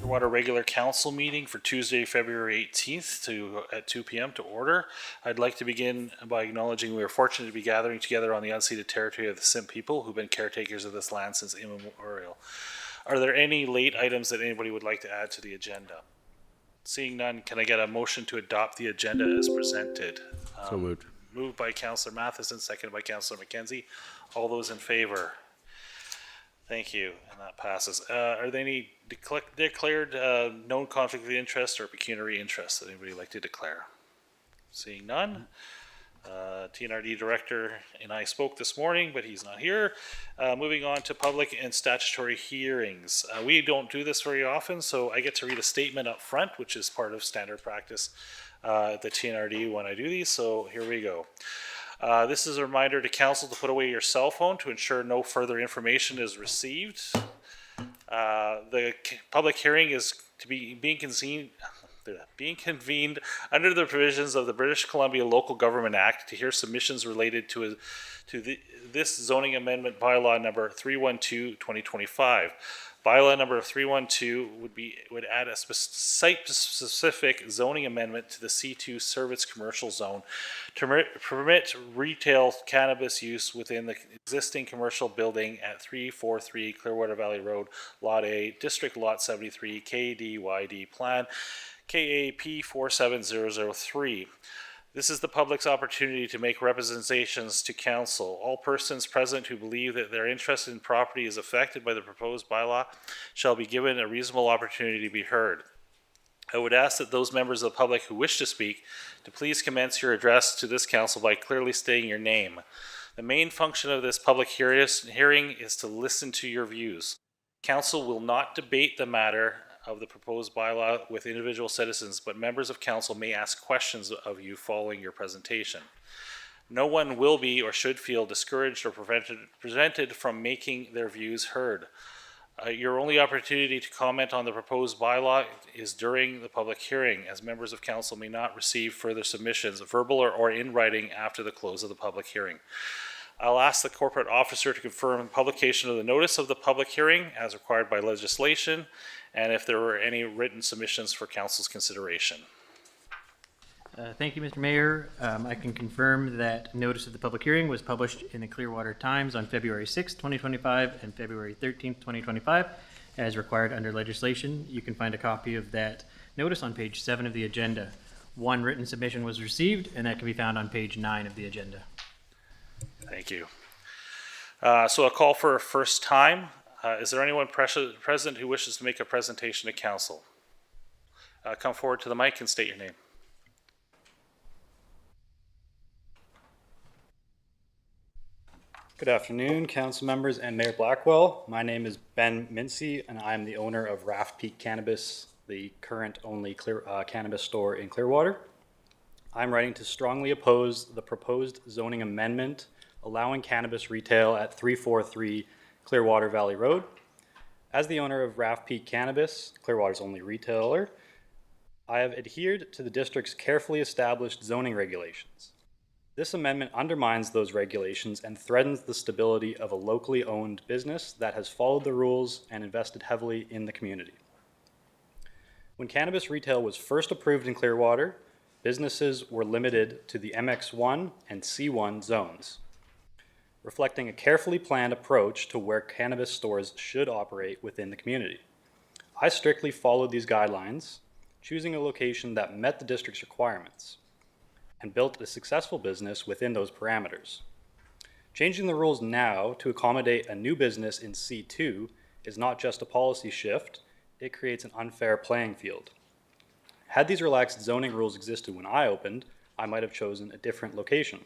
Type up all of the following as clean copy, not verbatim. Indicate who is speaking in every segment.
Speaker 1: Clearwater regular council meeting for Tuesday, February 18th at 2 p.m. to order. I'd like to begin by acknowledging we are fortunate to be gathering together on the unceded territory of the Simpcw people who've been caretakers of this land since immemorial. Are there any late items that anybody would like to add to the agenda? Seeing none, can I get a motion to adopt the agenda as presented?
Speaker 2: So moved.
Speaker 1: Moved by Councillor Matheson, seconded by Councillor McKenzie. All those in favor? Thank you, and that passes. Are there any declared known conflict of interest or pecuniary interest that anybody would like to declare? Seeing none. TNRD director and I spoke this morning, but he's not here. Moving on to public and statutory hearings. We don't do this very often, so I get to read a statement up front, which is part of standard practice at the TNRD when I do these, so here we go. This is a reminder to council to put away your cell phone to ensure no further information is received. The public hearing is to be being convened under the provisions of the British Columbia Local Government Act to hear submissions related to this zoning amendment bylaw number 312-2025. Bylaw number 312 would add a site-specific zoning amendment to the C2 service commercial zone to permit retail cannabis use within the existing commercial building at 343 Clearwater Valley Road, Lot A, District Lot 73, KDYD Plan, KAP 47003. This is the public's opportunity to make representations to council. All persons present who believe that their interest in property is affected by the proposed bylaw shall be given a reasonable opportunity to be heard. I would ask that those members of the public who wish to speak to please commence your address to this council by clearly stating your name. The main function of this public hearing is to listen to your views. Council will not debate the matter of the proposed bylaw with individual citizens, but members of council may ask questions of you following your presentation. No one will be or should feel discouraged or prevented from making their views heard. Your only opportunity to comment on the proposed bylaw is during the public hearing, as members of council may not receive further submissions, verbal or in writing, after the close of the public hearing. I'll ask the corporate officer to confirm publication of the notice of the public hearing as required by legislation, and if there were any written submissions for council's consideration.
Speaker 3: Thank you, Mr. Mayor. I can confirm that notice of the public hearing was published in the Clearwater Times on February 6, 2025 and February 13, 2025, as required under legislation. You can find a copy of that notice on page 7 of the agenda. One written submission was received, and that can be found on page 9 of the agenda.
Speaker 1: Thank you. So a call for a first time. Is there anyone present who wishes to make a presentation to council? Come forward to the mic and state your name.
Speaker 4: Good afternoon, council members and Mayor Blackwell. My name is Ben Mincy, and I'm the owner of Raft Peak Cannabis, the current only cannabis store in Clearwater. I'm writing to strongly oppose the proposed zoning amendment allowing cannabis retail at 343 Clearwater Valley Road. As the owner of Raft Peak Cannabis, Clearwater's only retailer, I have adhered to the district's carefully established zoning regulations. This amendment undermines those regulations and threatens the stability of a locally owned business that has followed the rules and invested heavily in the community. When cannabis retail was first approved in Clearwater, businesses were limited to the MX1 and C1 zones, reflecting a carefully planned approach to where cannabis stores should operate within the community. I strictly followed these guidelines, choosing a location that met the district's requirements, and built a successful business within those parameters. Changing the rules now to accommodate a new business in C2 is not just a policy shift, it creates an unfair playing field. Had these relaxed zoning rules existed when I opened, I might have chosen a different location.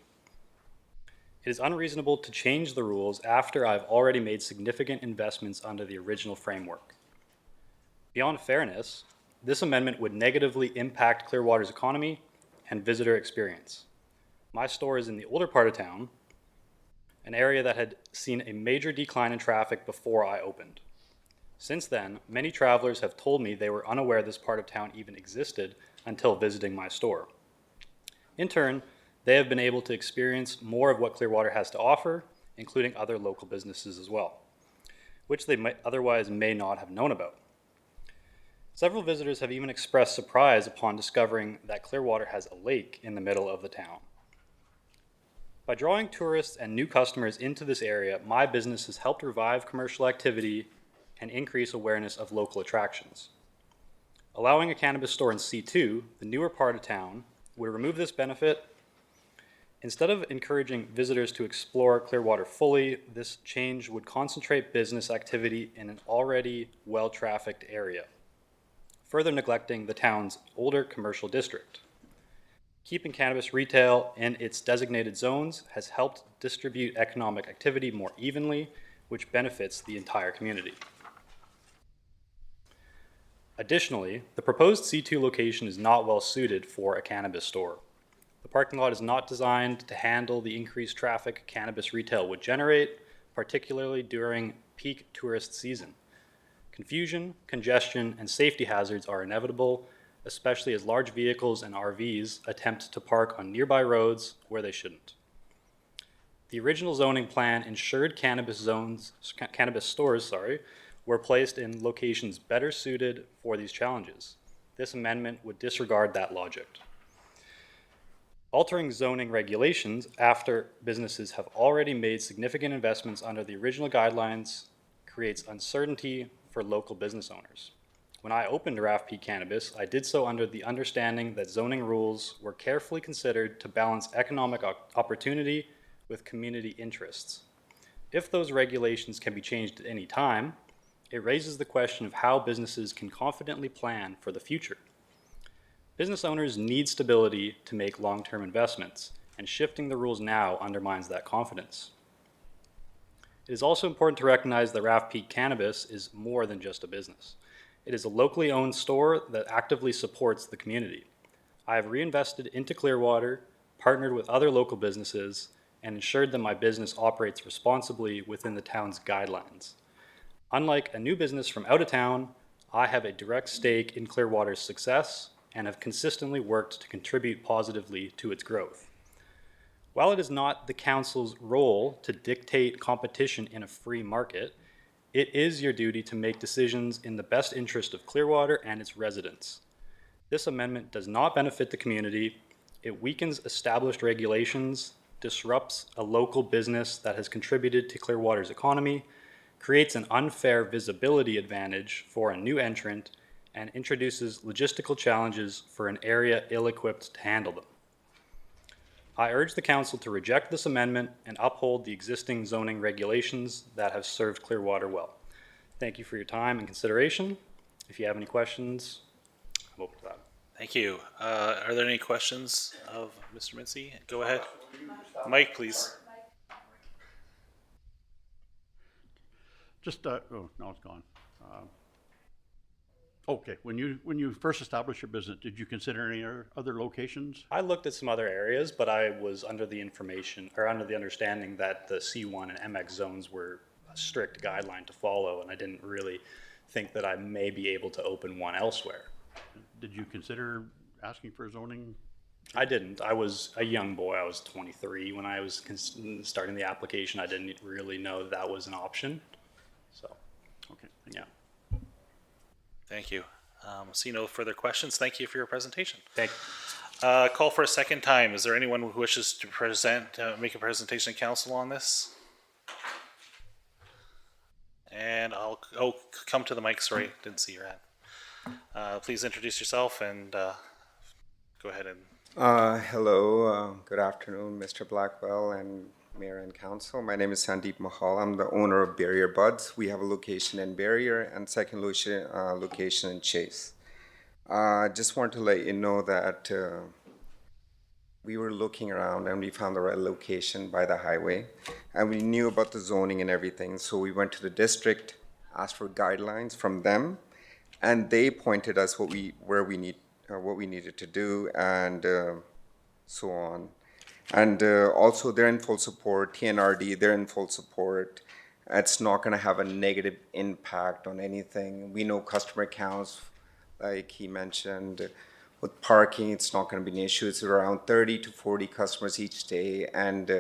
Speaker 4: It is unreasonable to change the rules after I've already made significant investments under the original framework. Beyond fairness, this amendment would negatively impact Clearwater's economy and visitor experience. My store is in the older part of town, an area that had seen a major decline in traffic before I opened. Since then, many travelers have told me they were unaware this part of town even existed until visiting my store. In turn, they have been able to experience more of what Clearwater has to offer, including other local businesses as well, which they otherwise may not have known about. Several visitors have even expressed surprise upon discovering that Clearwater has a lake in the middle of the town. By drawing tourists and new customers into this area, my business has helped revive commercial activity and increase awareness of local attractions. Allowing a cannabis store in C2, the newer part of town, would remove this benefit. Instead of encouraging visitors to explore Clearwater fully, this change would concentrate business activity in an already well-trafficked area, further neglecting the town's older commercial district. Keeping cannabis retail in its designated zones has helped distribute economic activity more evenly, which benefits the entire community. Additionally, the proposed C2 location is not well suited for a cannabis store. The parking lot is not designed to handle the increased traffic cannabis retail would generate, particularly during peak tourist season. Confusion, congestion, and safety hazards are inevitable, especially as large vehicles and RVs attempt to park on nearby roads where they shouldn't. The original zoning plan ensured cannabis stores were placed in locations better suited for these challenges. This amendment would disregard that logic. Altering zoning regulations after businesses have already made significant investments under the original guidelines creates uncertainty for local business owners. When I opened Raft Peak Cannabis, I did so under the understanding that zoning rules were carefully considered to balance economic opportunity with community interests. If those regulations can be changed at any time, it raises the question of how businesses can confidently plan for the future. Business owners need stability to make long-term investments, and shifting the rules now undermines that confidence. It is also important to recognize that Raft Peak Cannabis is more than just a business. It is a locally owned store that actively supports the community. I have reinvested into Clearwater, partnered with other local businesses, and ensured that my business operates responsibly within the town's guidelines. Unlike a new business from out of town, I have a direct stake in Clearwater's success and have consistently worked to contribute positively to its growth. While it is not the council's role to dictate competition in a free market, it is your duty to make decisions in the best interest of Clearwater and its residents. This amendment does not benefit the community. It weakens established regulations, disrupts a local business that has contributed to Clearwater's economy, creates an unfair visibility advantage for a new entrant, and introduces logistical challenges for an area ill-equipped to handle them. I urge the council to reject this amendment and uphold the existing zoning regulations that have served Clearwater well. Thank you for your time and consideration. If you have any questions, I'm open to that.
Speaker 1: Thank you. Are there any questions of Mr. Mincy? Go ahead. Mike, please.
Speaker 2: Just, oh, no, it's gone. Okay, when you first established your business, did you consider any other locations?
Speaker 4: I looked at some other areas, but I was under the understanding that the C1 and MX zones were a strict guideline to follow, and I didn't really think that I may be able to open one elsewhere.
Speaker 2: Did you consider asking for zoning?
Speaker 4: I didn't. I was a young boy. I was 23 when I was starting the application. I didn't really know that was an option. So,
Speaker 2: Okay.
Speaker 4: yeah.
Speaker 1: Thank you. See no further questions. Thank you for your presentation.
Speaker 4: Thank you.
Speaker 1: Call for a second time. Is there anyone who wishes to make a presentation to council on this? And I'll come to the mic. Sorry, didn't see your hand. Please introduce yourself and go ahead and.
Speaker 5: Hello, good afternoon, Mr. Blackwell and Mayor and Council. My name is Sandeep Mahal. I'm the owner of Barrier Buds. We have a location in Barrier and second location in Chase. Just want to let you know that we were looking around and we found the right location by the highway, and we knew about the zoning and everything. So we went to the district, asked for guidelines from them, and they pointed us what we needed to do, and so on. And also, they're in full support. TNRD, they're in full support. It's not going to have a negative impact on anything. We know customer counts, like he mentioned. With parking, it's not going to be an issue. It's around 30 to 40 customers each day, and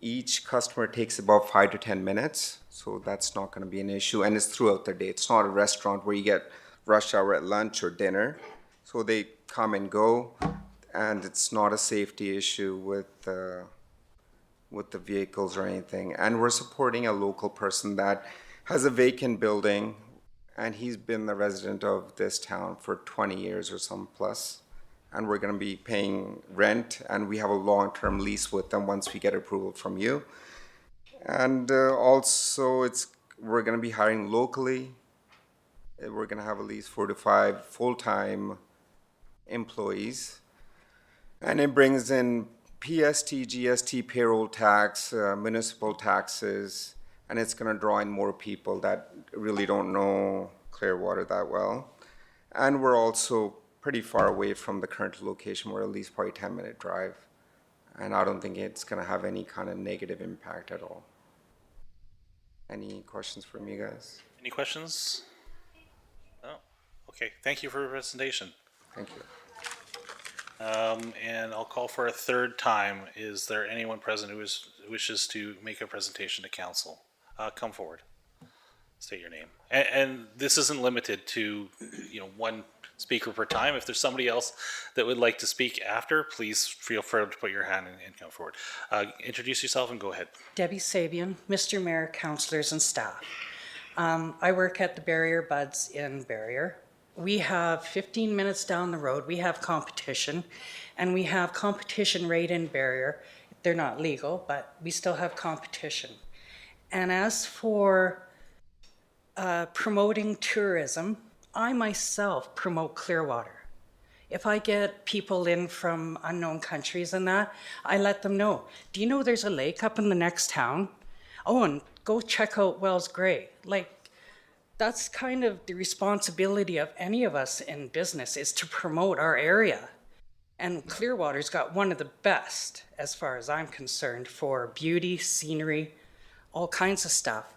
Speaker 5: each customer takes about 5 to 10 minutes, so that's not going to be an issue. And it's throughout the day. It's not a restaurant where you get rush hour at lunch or dinner. So they come and go, and it's not a safety issue with the vehicles or anything. And we're supporting a local person that has a vacant building, and he's been the resident of this town for 20 years or some plus. And we're gonna be paying rent, and we have a long-term lease with them once we get approval from you. And also, we're gonna be hiring locally. We're gonna have at least 4 to 5 full-time employees. And it brings in PST, GST, payroll tax, municipal taxes, and it's gonna draw in more people that really don't know Clearwater that well. And we're also pretty far away from the current location. We're at least probably 10-minute drive. And I don't think it's gonna have any kind of negative impact at all. Any questions from you guys?
Speaker 1: Any questions? No? Okay, thank you for your presentation.
Speaker 5: Thank you.
Speaker 1: And I'll call for a third time. Is there anyone present who wishes to make a presentation to council? Come forward. State your name. And this isn't limited to, one speaker per time. If there's somebody else that would like to speak after, please feel free to put your hand and come forward. Introduce yourself and go ahead.
Speaker 6: Debbie Sabian, Mr. Mayor, councillors and staff. I work at the Barrier Buds in Barrier. We have 15 minutes down the road, we have competition, and we have competition right in Barrier. They're not legal, but we still have competition. And as for promoting tourism, I myself promote Clearwater. If I get people in from unknown countries and that, I let them know. Do you know there's a lake up in the next town? Oh, and go check out Wells Gray. That's kind of the responsibility of any of us in business, is to promote our area. And Clearwater's got one of the best, as far as I'm concerned, for beauty, scenery, all kinds of stuff.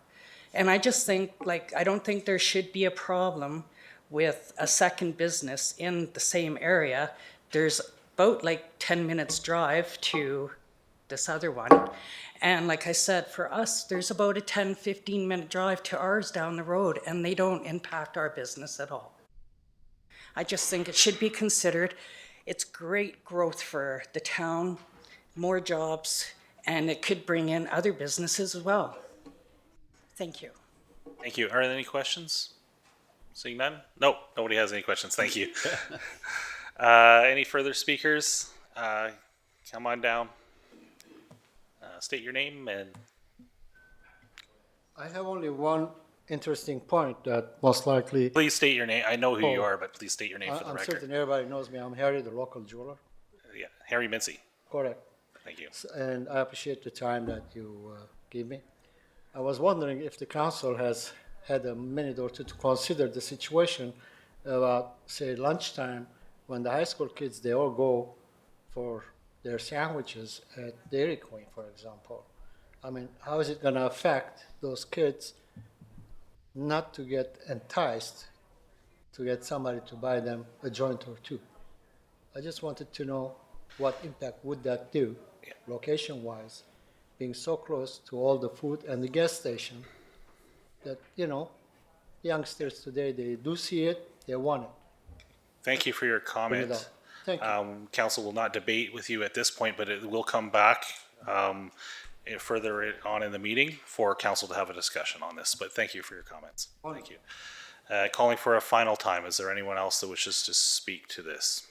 Speaker 6: And I just think, I don't think there should be a problem with a second business in the same area. There's about 10 minutes drive to this other one. And like I said, for us, there's about a 10, 15 minute drive to ours down the road, and they don't impact our business at all. I just think it should be considered. It's great growth for the town, more jobs, and it could bring in other businesses as well. Thank you.
Speaker 1: Thank you. Are there any questions? Seeing none? Nope, nobody has any questions. Thank you. Any further speakers? Come on down. State your name and
Speaker 7: I have only one interesting point that most likely,
Speaker 1: please state your name. I know who you are, but please state your name for the
Speaker 7: I'm
Speaker 1: record.
Speaker 7: certain everybody knows me. I'm Harry, the local jeweler.
Speaker 1: Yeah, Harry Mincy.
Speaker 7: Correct.
Speaker 1: Thank you.
Speaker 7: And I appreciate the time that you gave me. I was wondering if the council has had a minute or two to consider the situation about, say, lunchtime, when the high school kids, they all go for their sandwiches at Dairy Queen, for example. I mean, how is it going to affect those kids not to get enticed to get somebody to buy them a joint or two? I just wanted to know what impact would that do, location-wise, being so close to all the food and the gas station, that, youngsters today, they do see it, they want it.
Speaker 1: Thank you for your
Speaker 7: Bring it
Speaker 1: comment.
Speaker 7: up. Thank you.
Speaker 1: Council will not debate with you at this point, but it will come back further on in the meeting for council to have a discussion on this. But thank you for your comments. Thank you. Calling for a final time. Is there anyone else that wishes to speak to this?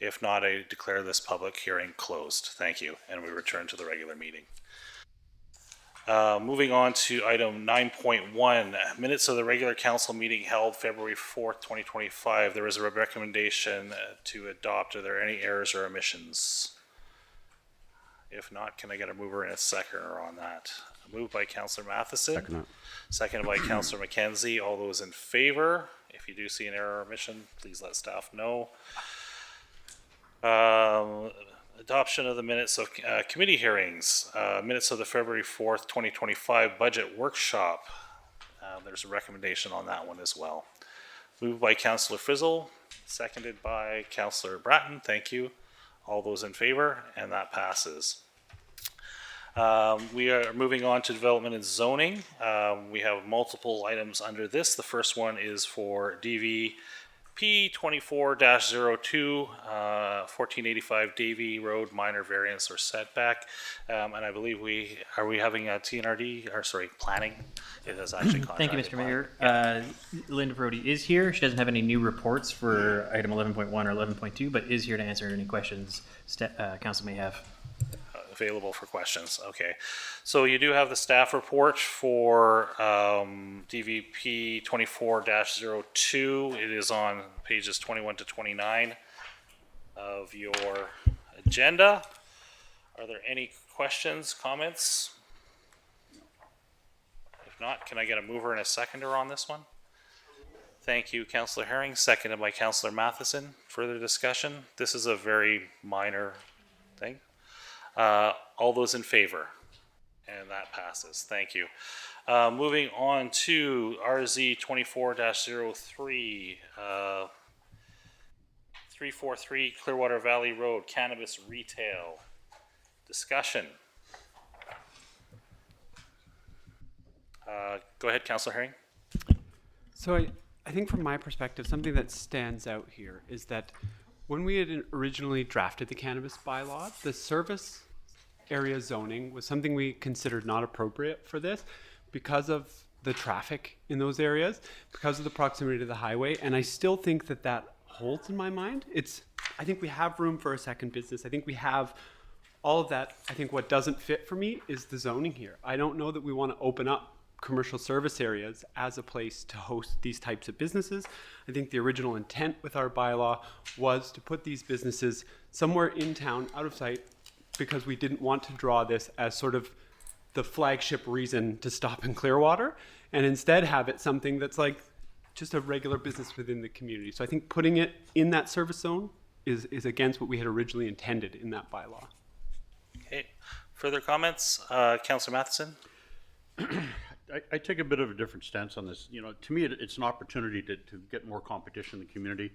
Speaker 1: If not, I declare this public hearing closed. Thank you. And we return to the regular meeting. Moving on to item 9.1, minutes of the regular council meeting held February 4th, 2025. There is a recommendation to adopt. Are there any errors or omissions? If not, can I get a mover and a seconder on that? Moved by Councillor Matheson. Seconded by Councillor McKenzie. All those in favor? If you do see an error or omission, please let staff know. Adoption of the minutes of committee hearings, minutes of the February 4th, 2025 budget workshop. There's a recommendation on that one as well. Moved by Councillor Frizzle, seconded by Councillor Bratton. Thank you. All those in favor, and that passes. We are moving on to development and zoning. We have multiple items under this. The first one is for DVP 24-02, 1485 Davie Road, minor variance or setback. And I believe we having a TNRD, or sorry, planning? It is actually
Speaker 3: Thank you,
Speaker 1: contracted
Speaker 3: Mr.
Speaker 1: planning.
Speaker 3: Mayor. Linda Brody is here. She doesn't have any new reports for item 11.1 or 11.2, but is here to answer any questions council may have.
Speaker 1: Available for questions. Okay, so you do have the staff report for DVP 24-02. It is on pages 21 to 29 of your agenda. Are there any questions, comments? If not, can I get a mover and a seconder on this one? Thank you, Councillor Herring, seconded by Councillor Matheson. Further discussion? This is a very minor thing. All those in favor? And that passes. Thank you. Moving on to RZ 24-03, 343 Clearwater Valley Road, cannabis retail. Discussion. Go ahead, Councillor Herring.
Speaker 8: So I think from my perspective, something that stands out here is that when we had originally drafted the cannabis bylaw, the service area zoning was something we considered not appropriate for this because of the traffic in those areas, because of the proximity to the highway. And I still think that that holds in my mind. I think we have room for a second business. I think we have all of that. I think what doesn't fit for me is the zoning here. I don't know that we want to open up commercial service areas as a place to host these types of businesses. I think the original intent with our bylaw was to put these businesses somewhere in town, out of sight, because we didn't want to draw this as sort of the flagship reason to stop in Clearwater, and instead have it something that's like just a regular business within the community. So I think putting it in that service zone is against what we had originally intended in that bylaw.
Speaker 1: Okay. Further comments? Councillor Matheson?
Speaker 2: I take a bit of a different stance on this. You know, to me, it's an opportunity to get more competition in the community.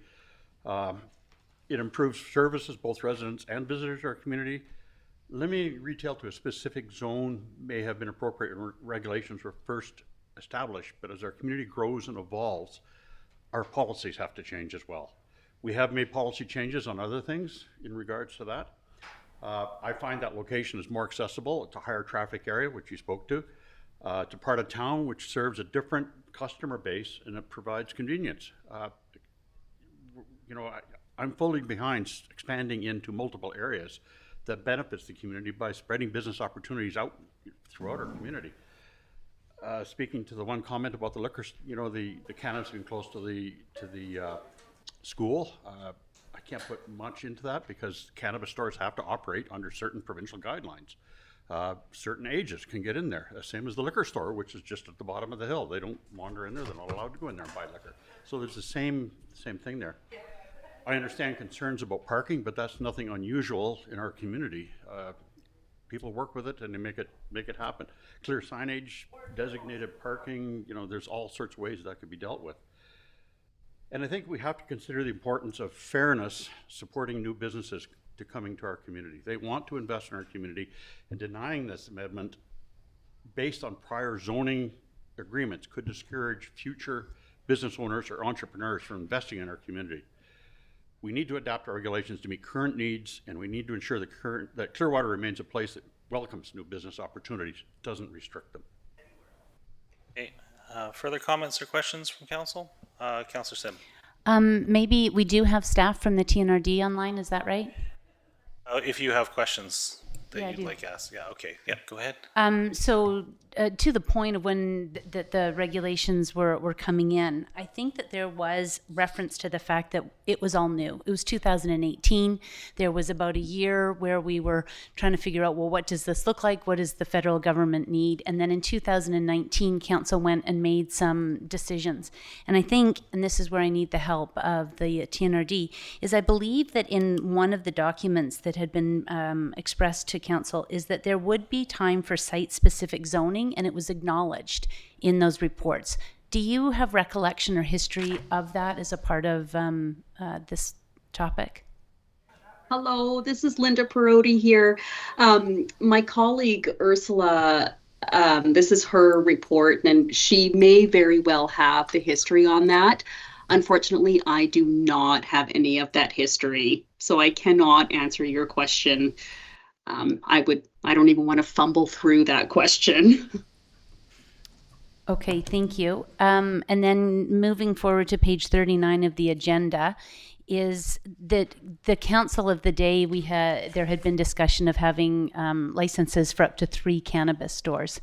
Speaker 2: It improves services, both residents and visitors to our community. Limiting retail to a specific zone may have been appropriate when regulations were first established, but as our community grows and evolves, our policies have to change as well. We have made policy changes on other things in regards to that. I find that location is more accessible. It's a higher traffic area, which you spoke to. It's a part of town which serves a different customer base, and it provides convenience. You know, I'm fully behind expanding into multiple areas that benefits the community by spreading business opportunities out throughout our community. Speaking to the one comment about the liquor, you know, the cannabis being close to the school, I can't put much into that because cannabis stores have to operate under certain provincial guidelines. Certain ages can get in there, same as the liquor store, which is just at the bottom of the hill. They don't wander in there. They're not allowed to go in there and buy liquor. So there's the same thing there. I understand concerns about parking, but that's nothing unusual in our community. People work with it and they make it happen. Clear signage, designated parking, you know, there's all sorts of ways that could be dealt with. And I think we have to consider the importance of fairness supporting new businesses to coming to our community. They want to invest in our community, and denying this amendment based on prior zoning agreements could discourage future business owners or entrepreneurs from investing in our community. We need to adapt our regulations to meet current needs, and we need to ensure that Clearwater remains a place that welcomes new business opportunities, doesn't restrict them.
Speaker 1: Okay. Further comments or questions from council? Councillor Sim.
Speaker 9: Maybe we do have staff from the TNRD online, is that right?
Speaker 1: If you have questions that
Speaker 9: Yeah, I
Speaker 1: you'd
Speaker 9: do.
Speaker 1: like to ask. Yeah, okay. Yeah, go ahead.
Speaker 9: So to the point of when the regulations were coming in, I think that there was reference to the fact that it was all new. It was 2018. There was about a year where we were trying to figure out, well, what does this look like? What does the federal government need? And then in 2019, council went and made some decisions. And I think, and this is where I need the help of the TNRD, is I believe that in one of the documents that had been expressed to council is that there would be time for site-specific zoning, and it was acknowledged in those reports. Do you have recollection or history of that as a part of this topic?
Speaker 10: Hello, this is Linda Perotti here. My colleague Ursula, this is her report, and she may very well have the history on that. Unfortunately, I do not have any of that history, so I cannot answer your question. I don't even want to fumble through that question.
Speaker 9: Okay, thank you. And then moving forward to page 39 of the agenda is that the council of the day, there had been discussion of having licenses for up to 3 cannabis stores.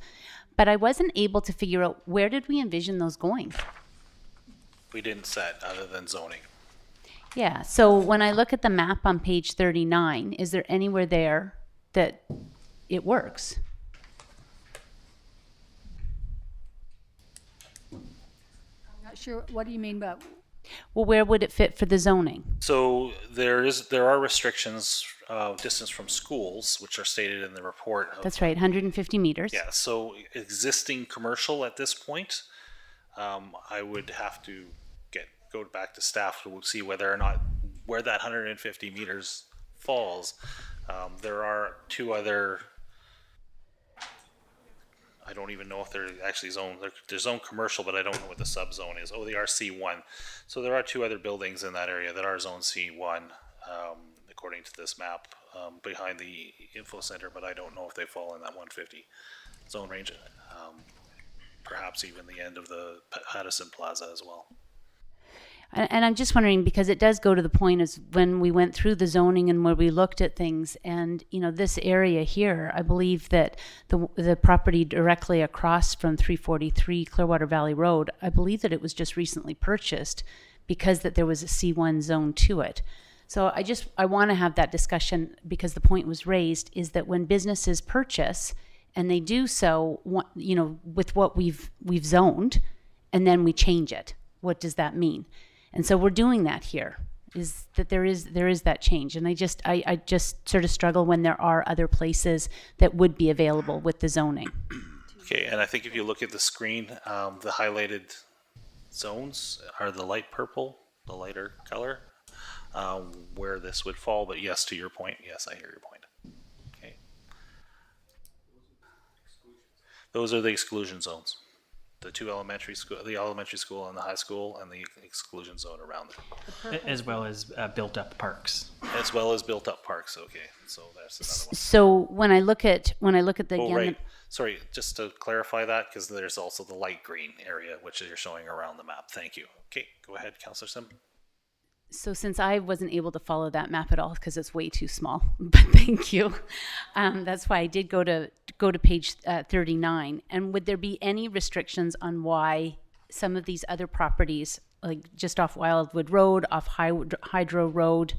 Speaker 9: But I wasn't able to figure out, where did we envision those going?
Speaker 1: We didn't set other than zoning.
Speaker 9: Yeah, so when I look at the map on page 39, is there anywhere there that it works?
Speaker 11: Not sure, what do you mean by,
Speaker 9: Well, where would it fit for the zoning?
Speaker 1: So there are restrictions, distance from schools, which are stated in the report.
Speaker 9: That's right, 150 meters.
Speaker 1: Yeah, so existing commercial at this point, I would have to go back to staff to see whether or not, where that 150 meters falls. There are 2 other, I don't even know if they're actually zoned, they're zoned commercial, but I don't know what the sub-zone is. Oh, they are C1. So there are 2 other buildings in that area that are zoned C1, according to this map, behind the info center, but I don't know if they fall in that 150 zone range. Perhaps even the end of the Pattison Plaza as well.
Speaker 9: And I'm just wondering, because it does go to the point is when we went through the zoning and where we looked at things, and this area here, I believe that the property directly across from 343 Clearwater Valley Road, I believe that it was just recently purchased because that there was a C1 zone to it. So I want to have that discussion, because the point was raised is that when businesses purchase and they do so, with what we've zoned, and then we change it, what does that mean? And so we're doing that here, is that there is that change. And I just sort of struggle when there are other places that would be available with the zoning.
Speaker 1: Okay, and I think if you look at the screen, the highlighted zones are the light purple, the lighter color, where this would fall. But yes, to your point, yes, I hear your point. Okay. Those are the exclusion zones. The 2 elementary school, the elementary school and the high school, and the exclusion zone around it.
Speaker 3: As well as built-up parks.
Speaker 1: As well as built-up parks. Okay, so that's another one.
Speaker 9: So when I look at the
Speaker 1: Oh,
Speaker 9: again,
Speaker 1: right. Sorry, just to clarify that, because there's also the light green area, which you're showing around the map. Thank you. Okay, go ahead, Councillor Sim.
Speaker 9: So since I wasn't able to follow that map at all because it's way too small, but thank you. That's why I did go to page 39. And would there be any restrictions on why some of these other properties, like just off Wildwood Road, off Hydro Road,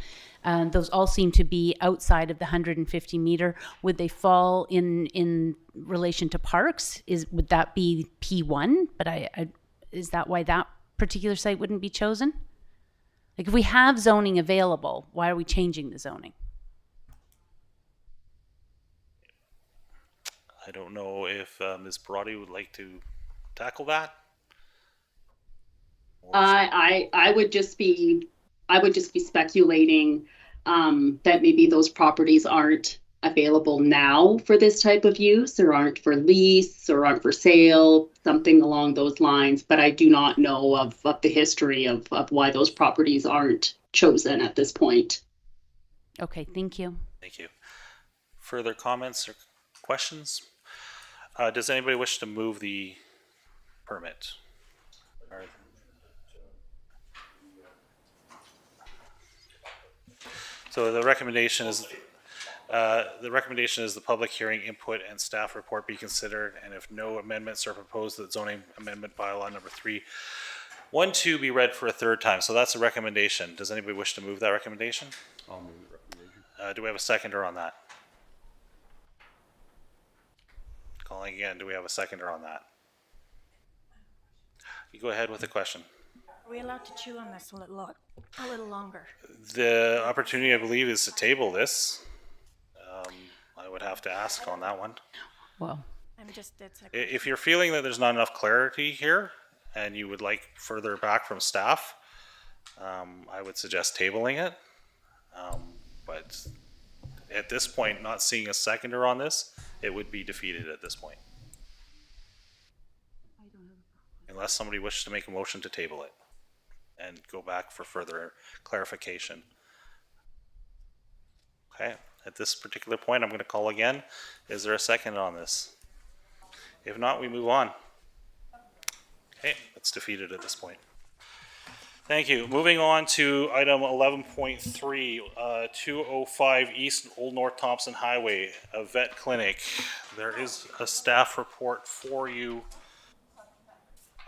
Speaker 9: those all seem to be outside of the 150 meter? Would they fall in relation to parks? Would that be P1? But is that why that particular site wouldn't be chosen? Like, if we have zoning available, why are we changing the zoning?
Speaker 1: I don't know if Ms. Perotti would like to tackle that.
Speaker 10: I would just be speculating that maybe those properties aren't available now for this type of use, or aren't for lease, or aren't for sale, something along those lines. But I do not know of the history of why those properties aren't chosen at this point.
Speaker 9: Okay, thank you.
Speaker 1: Thank you. Further comments or questions? Does anybody wish to move the permit? So the recommendation is the public hearing input and staff report be considered, and if no amendments are proposed, that zoning amendment bylaw number 312 be read for a 3rd time. So that's a recommendation. Does anybody wish to move that recommendation?
Speaker 2: I'll move the recommendation.
Speaker 1: Do we have a seconder on that? Calling again, do we have a seconder on that? You go ahead with the question.
Speaker 11: are we allowed to chew on this a little longer?
Speaker 1: The opportunity, I believe, is to table this. I would have to ask on that one.
Speaker 9: Well,
Speaker 1: If you're feeling that there's not enough clarity here and you would like further back from staff, I would suggest tabling it. But at this point, not seeing a seconder on this, it would be defeated at this point. Unless somebody wishes to make a motion to table it and go back for further clarification. Okay, at this particular point, I'm going to call again. Is there a second on this? If not, we move on. Okay, it's defeated at this point. Thank you. Moving on to item 11.3, 205 East Old North Thompson Highway, a vet clinic. There is a staff report for you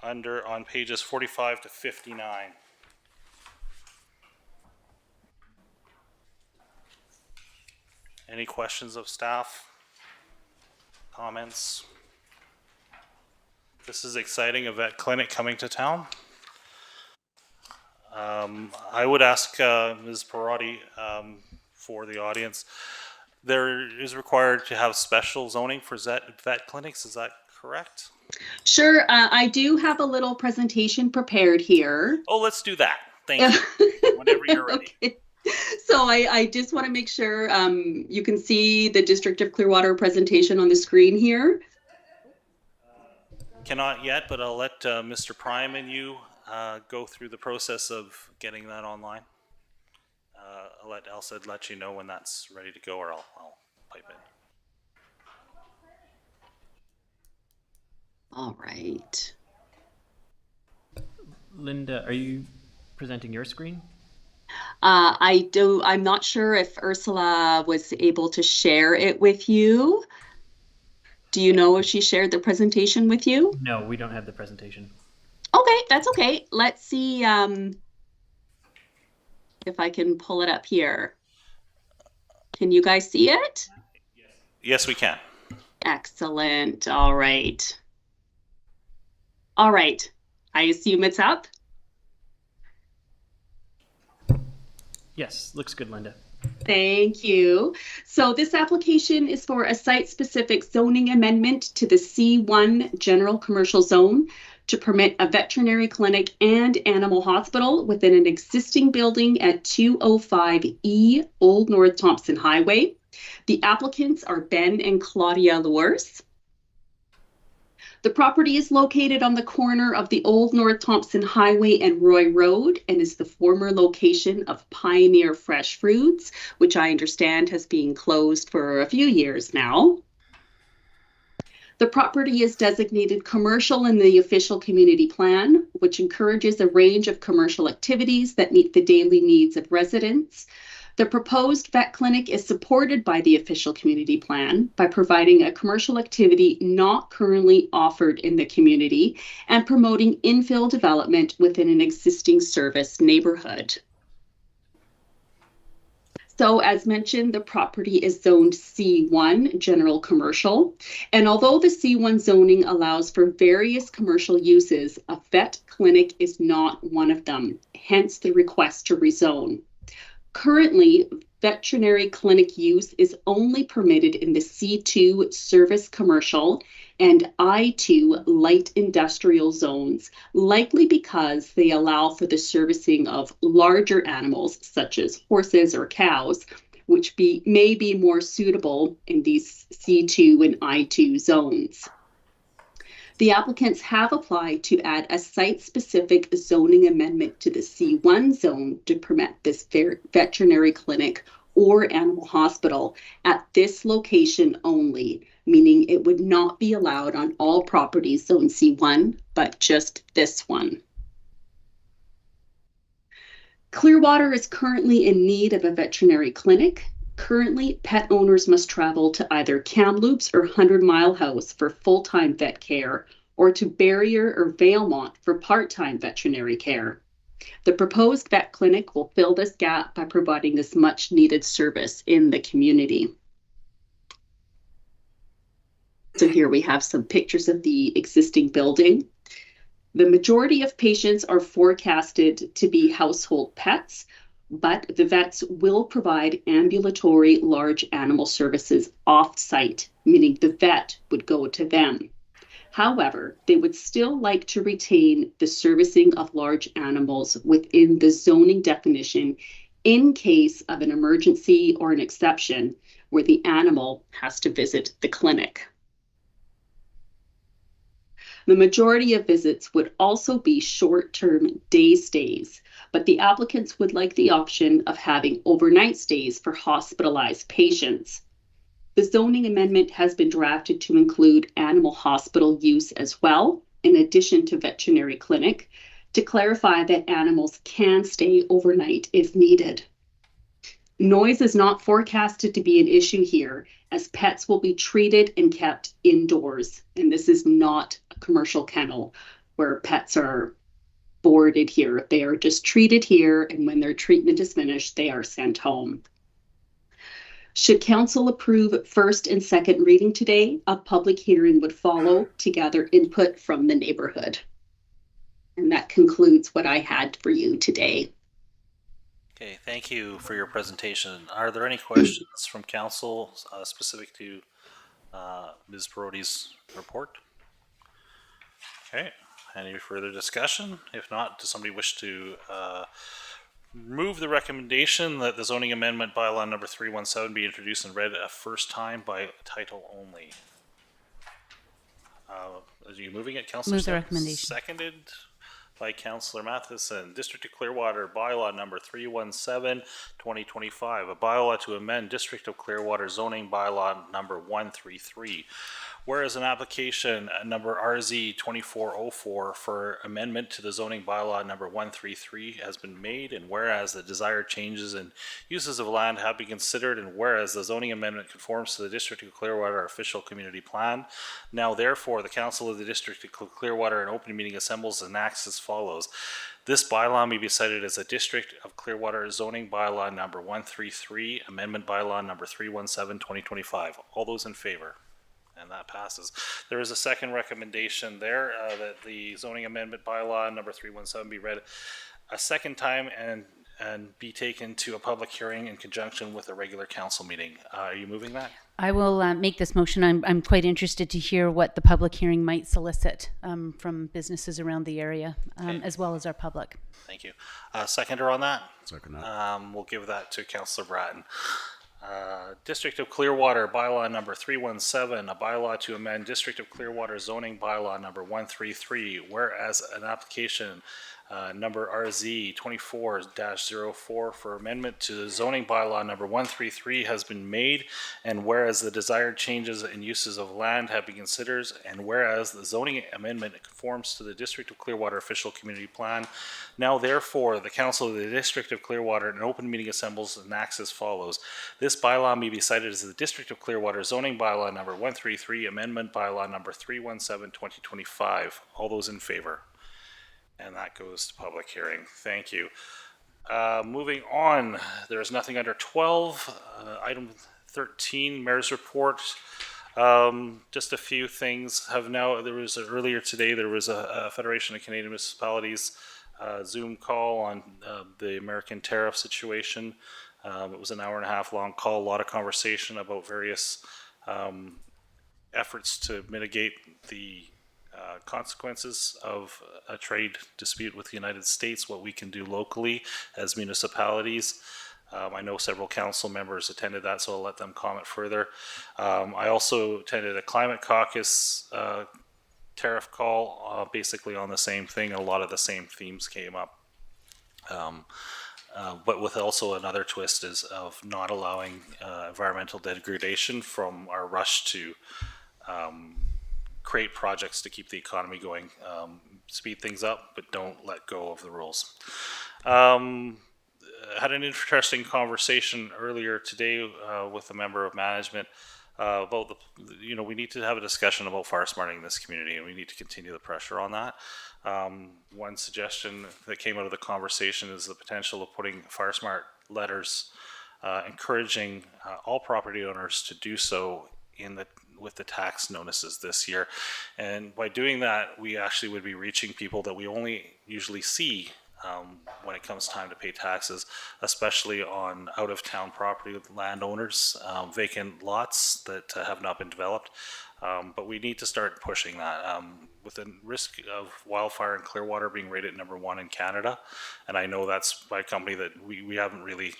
Speaker 1: on pages 45 to 59. Any questions of staff? Comments? This is exciting, a vet clinic coming to town. I would ask Ms. Perotti for the audience. There is required to have special zoning for vet clinics, is that correct?
Speaker 10: Sure. I do have a little presentation prepared here.
Speaker 1: Oh, let's do that. Thank you. Whenever you're ready.
Speaker 10: Okay. So I just want to make sure you can see the District of Clearwater presentation on the screen here.
Speaker 1: Cannot yet, but I'll let Mr. Prime and you go through the process of getting that online. I'll let Elsa let you know when that's ready to go, or I'll pipe in.
Speaker 10: All right.
Speaker 3: Linda, are you presenting your screen?
Speaker 10: I'm not sure if Ursula was able to share it with you. Do you know if she shared the presentation with you?
Speaker 3: No, we don't have the presentation.
Speaker 10: Okay, that's okay. Let's see if I can pull it up here. Can you guys see it?
Speaker 1: Yes, we can.
Speaker 10: Excellent. All right. All right. I assume it's up.
Speaker 3: Yes, looks good, Linda.
Speaker 10: Thank you. So this application is for a site-specific zoning amendment to the C1 General Commercial Zone to permit a veterinary clinic and animal hospital within an existing building at 205 E Old North Thompson Highway. The applicants are Ben and Claudia Lours. The property is located on the corner of the Old North Thompson Highway and Roy Road and is the former location of Pioneer Fresh Foods, which I understand has been closed for a few years now. The property is designated commercial in the official community plan, which encourages a range of commercial activities that meet the daily needs of residents. The proposed vet clinic is supported by the official community plan by providing a commercial activity not currently offered in the community and promoting infill development within an existing service neighborhood. So as mentioned, the property is zoned C1 General Commercial. And although the C1 zoning allows for various commercial uses, a vet clinic is not one of them, hence the request to rezone. Currently, veterinary clinic use is only permitted in the C2 service commercial and I2 light industrial zones, likely because they allow for the servicing of larger animals such as horses or cows, which may be more suitable in these C2 and I2 zones. The applicants have applied to add a site-specific zoning amendment to the C1 zone to permit this veterinary clinic or animal hospital at this location only, meaning it would not be allowed on all properties zoned C1, but just this one. Clearwater is currently in need of a veterinary clinic. Currently, pet owners must travel to either Kamloops or 100 Mile House for full-time vet care or to Barrier or Valemont for part-time veterinary care. The proposed vet clinic will fill this gap by providing this much-needed service in the community. So here we have some pictures of the existing building. The majority of patients are forecasted to be household pets, but the vets will provide ambulatory large animal services off-site, meaning the vet would go to them. However, they would still like to retain the servicing of large animals within the zoning definition in case of an emergency or an exception where the animal has to visit the clinic. The majority of visits would also be short-term day stays, but the applicants would like the option of having overnight stays for hospitalized patients. The zoning amendment has been drafted to include animal hospital use as well, in addition to veterinary clinic, to clarify that animals can stay overnight if needed. Noise is not forecasted to be an issue here, as pets will be treated and kept indoors, and this is not a commercial kennel where pets are boarded here. They are just treated here, and when their treatment is finished, they are sent home. Should council approve first and second reading today, a public hearing would follow to gather input from the neighborhood. And that concludes what I had for you today.
Speaker 1: Okay, thank you for your presentation. Are there any questions from council specific to Ms. Peroty's report? Okay, any further discussion? If not, does somebody wish to move the recommendation that the zoning amendment bylaw number 317 be introduced and read a first time by title only? Are you moving it, Councillor?
Speaker 9: Move the recommendation.
Speaker 1: Seconded by Councillor Matheson. District of Clearwater bylaw number 317, 2025. A bylaw to amend District of Clearwater zoning bylaw number 133. Whereas an application number RZ 2404 for amendment to the zoning bylaw number 133 has been made, and whereas the desired changes in uses of land have been considered, and whereas the zoning amendment conforms to the District of Clearwater official community plan, now therefore the Council of the District of Clearwater in open meeting assembles and acts as follows. This bylaw may be cited as a District of Clearwater zoning bylaw number 133, amendment bylaw number 317, 2025. All those in favor? And that passes. There is a second recommendation there that the zoning amendment bylaw number 317 be read a second time and be taken to a public hearing in conjunction with a regular council meeting. Are you moving that?
Speaker 9: I will make this motion. I'm quite interested to hear what the public hearing might solicit from businesses around the area, as well as our public.
Speaker 1: Thank you. Seconder on that?
Speaker 2: Second that.
Speaker 1: We'll give that to Councillor Bratton. District of Clearwater bylaw number 317, a bylaw to amend District of Clearwater zoning bylaw number 133, whereas an application number RZ 24-04 for amendment to the zoning bylaw number 133 has been made, and whereas the desired changes in uses of land have been considered, and whereas the zoning amendment conforms to the District of Clearwater official community plan, now therefore the Council of the District of Clearwater in an open meeting assembles and acts as follows. This bylaw may be cited as the District of Clearwater zoning bylaw number 133, amendment bylaw number 317, 2025. All those in favor? And that goes to public hearing. Thank you. Moving on, there is nothing under 12. Item 13, Mayor's Report. Just a few things have now, earlier today, there was a Federation of Canadian Municipalities Zoom call on the American tariff situation. It was an hour-and-a-half long call, a lot of conversation about various efforts to mitigate the consequences of a trade dispute with the United States, what we can do locally as municipalities. I know several council members attended that, so I'll let them comment further. I also attended a climate caucus tariff call, basically on the same thing. A lot of the same themes came up. But with also another twist is of not allowing environmental degradation from our rush to create projects to keep the economy going, speed things up, but don't let go of the rules. Had an interesting conversation earlier today with a member of management about we need to have a discussion about fire smarting in this community, and we need to continue the pressure on that. One suggestion that came out of the conversation is the potential of putting fire smart letters encouraging all property owners to do so with the tax notices this year. And by doing that, we actually would be reaching people that we only usually see when it comes time to pay taxes, especially on out-of-town property landowners, vacant lots that have not been developed. But we need to start pushing that. With the risk of wildfire in Clearwater being rated #1 in Canada, and I know that's by a company that we haven't really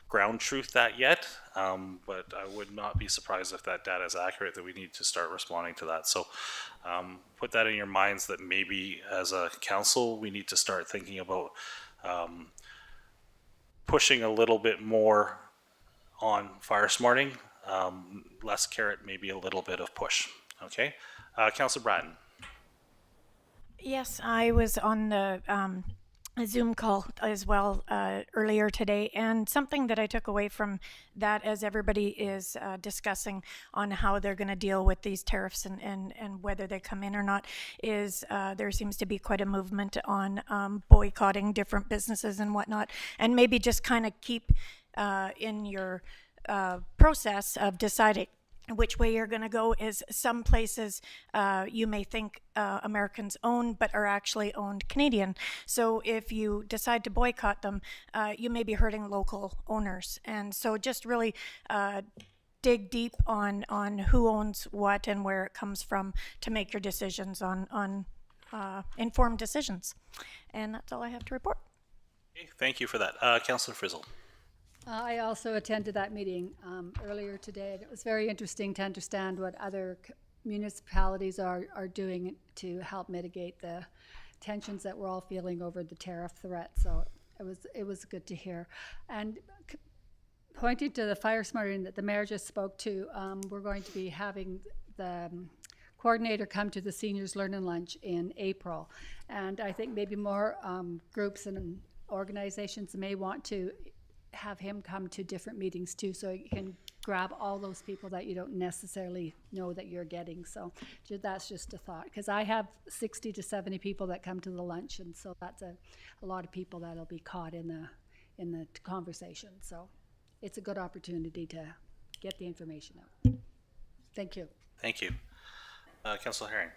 Speaker 1: ground truth that yet, but I would not be surprised if that data is accurate, that we need to start responding to that. So put that in your minds that maybe as a council, we need to start thinking about pushing a little bit more on fire smarting, less carrot, maybe a little bit of push. Okay, Councillor Bratton.
Speaker 11: Yes, I was on the a Zoom call as well earlier today, and something that I took away from that, as everybody is discussing on how they're going to deal with these tariffs and whether they come in or not, is there seems to be quite a movement on boycotting different businesses and whatnot, and maybe just kind of keep in your process of deciding which way you're going to go. Is some places you may think Americans own but are actually owned Canadian. So if you decide to boycott them, you may be hurting local owners. And so just really dig deep on who owns what and where it comes from to make your decisions on informed decisions. And that's all I have to report.
Speaker 1: Okay, thank you for that. Councillor Frizzle.
Speaker 12: I also attended that meeting earlier today. It was very interesting to understand what other municipalities are doing to help mitigate the tensions that we're all feeling over the tariff threat. So it was good to hear. And pointing to the fire smarting that the mayor just spoke to, we're going to be having the coordinator come to the Seniors Learning Lunch in April. And I think maybe more groups and organizations may want to have him come to different meetings too, so you can grab all those people that you don't necessarily know that you're getting. So that's just a thought, because I have 60 to 70 people that come to the lunch, and so that's a lot of people that'll be caught in the conversation. So it's a good opportunity to get the information out. Thank you.
Speaker 1: Thank you. Councillor Herring.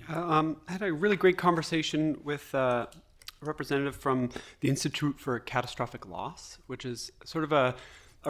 Speaker 8: I had a really great conversation with a representative from the Institute for Catastrophic Loss, which is sort of a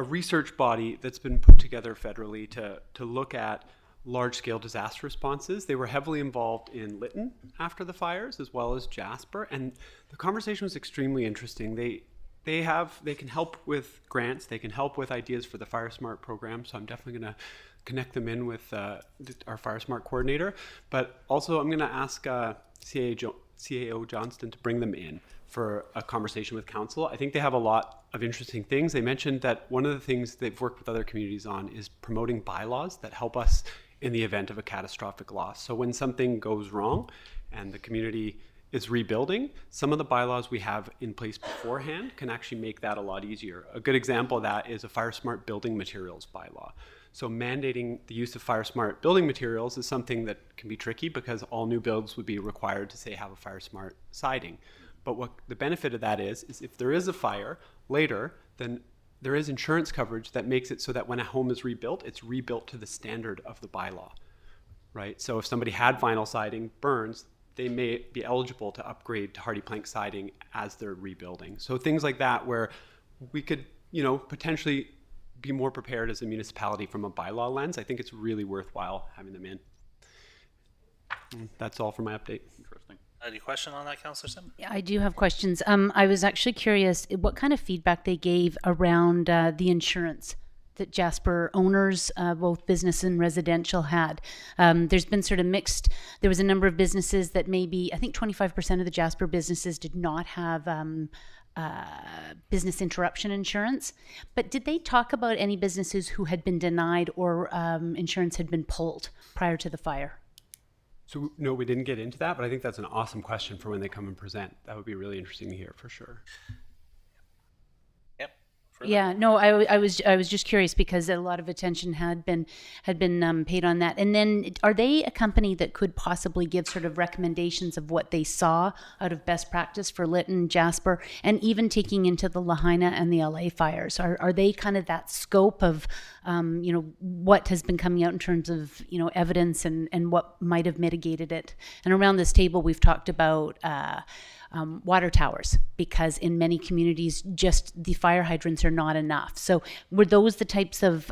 Speaker 8: research body that's been put together federally to look at large-scale disaster responses. They were heavily involved in Lytton after the fires, as well as Jasper, and the conversation was extremely interesting. They can help with grants, they can help with ideas for the Fire Smart program, so I'm definitely going to connect them in with our Fire Smart coordinator. But also I'm going to ask CAO Johnston to bring them in for a conversation with council. I think they have a lot of interesting things. They mentioned that one of the things they've worked with other communities on is promoting bylaws that help us in the event of a catastrophic loss. So when something goes wrong and the community is rebuilding, some of the bylaws we have in place beforehand can actually make that a lot easier. A good example of that is a Fire Smart building materials bylaw. So mandating the use of Fire Smart building materials is something that can be tricky because all new builds would be required to, say, have a Fire Smart siding. But what the benefit of that is if there is a fire later, then there is insurance coverage that makes it so that when a home is rebuilt, it's rebuilt to the standard of the bylaw, right? So if somebody had vinyl siding burns, they may be eligible to upgrade to hardy plank siding as they're rebuilding. So things like that where we could, potentially be more prepared as a municipality from a bylaw lens. I think it's really worthwhile having them in. That's all for my update.
Speaker 2: Interesting.
Speaker 1: Any question on that, Councillor Sim?
Speaker 9: Yeah, I do have questions. I was actually curious what kind of feedback they gave around the insurance that Jasper owners, both business and residential, had. There's been sort of mixed. There was a number of businesses that maybe, I think 25% of the Jasper businesses did not have business interruption insurance. But did they talk about any businesses who had been denied or insurance had been pulled prior to the fire?
Speaker 8: So no, we didn't get into that, but I think that's an awesome question for when they come and present. That would be really interesting to hear for sure.
Speaker 9: Yeah, no, I was just curious because a lot of attention had been paid on that. And then, are they a company that could possibly give sort of recommendations of what they saw out of best practice for Lytton, Jasper, and even taking into the Lahaina and the LA fires? Are they kind of that scope of what has been coming out in terms of evidence and what might have mitigated it? And around this table, we've talked about water towers, because in many communities, just the fire hydrants are not enough. So were those the types of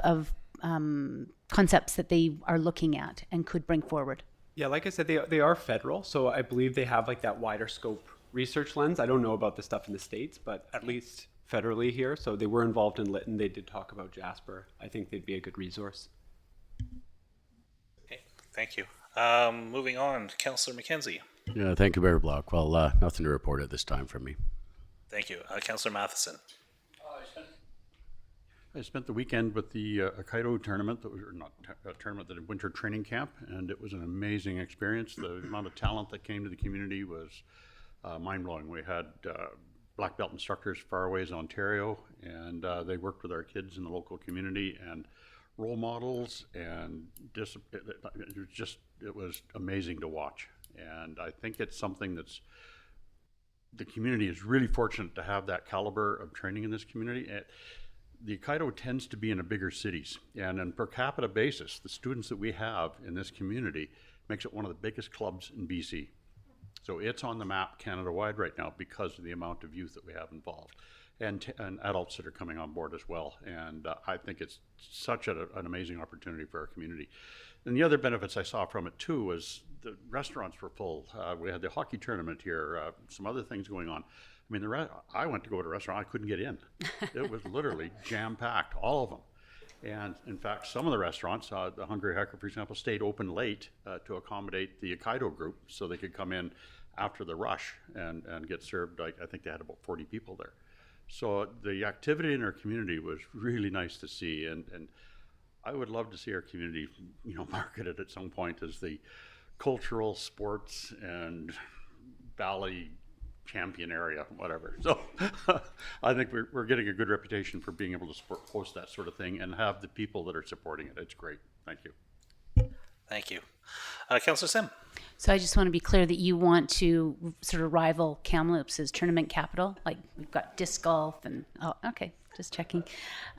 Speaker 9: concepts that they are looking at and could bring forward?
Speaker 8: Yeah, like I said, they are federal, so I believe they have like that wider scope research lens. I don't know about the stuff in the States, but at least federally here. So they were involved in Lytton. They did talk about Jasper. I think they'd be a good resource.
Speaker 1: Okay, thank you. Moving on, Councillor McKenzie.
Speaker 13: Yeah, thank you, Mayor Blackwell. Nothing to report at this time from me.
Speaker 1: Thank you. Councillor Matheson.
Speaker 2: I spent the weekend with the Hokkaido tournament, the winter training camp, and it was an amazing experience. The amount of talent that came to the community was mind-blowing. We had black belt instructors far away as Ontario, and they worked with our kids in the local community, and role models, and it was amazing to watch. And I think it's something that's, the community is really fortunate to have that caliber of training in this community. The Hokkaido tends to be in the bigger cities, and on per capita basis, the students that we have in this community makes it one of the biggest clubs in BC. So it's on the map Canada-wide right now because of the amount of youth that we have involved, and adults that are coming on board as well. And I think it's such an amazing opportunity for our community. And the other benefits I saw from it too was the restaurants were full. We had the hockey tournament here, some other things going on. I mean, I went to go to a restaurant, I couldn't get in. It was literally jam-packed, all of them. And in fact, some of the restaurants, the Hungry Hecker, for example, stayed open late to accommodate the Hokkaido group so they could come in after the rush and get served. I think they had about 40 people there. So the activity in our community was really nice to see. And I would love to see our community, marketed at some point as the cultural, sports, and valley champion area, whatever. So I think we're getting a good reputation for being able to host that sort of thing and have the people that are supporting it. It's great. Thank you.
Speaker 1: Thank you. Councillor Sim.
Speaker 9: So I just want to be clear that you want to sort of rival Kamloops as tournament capital. Like we've got disc golf and, oh, okay, just checking.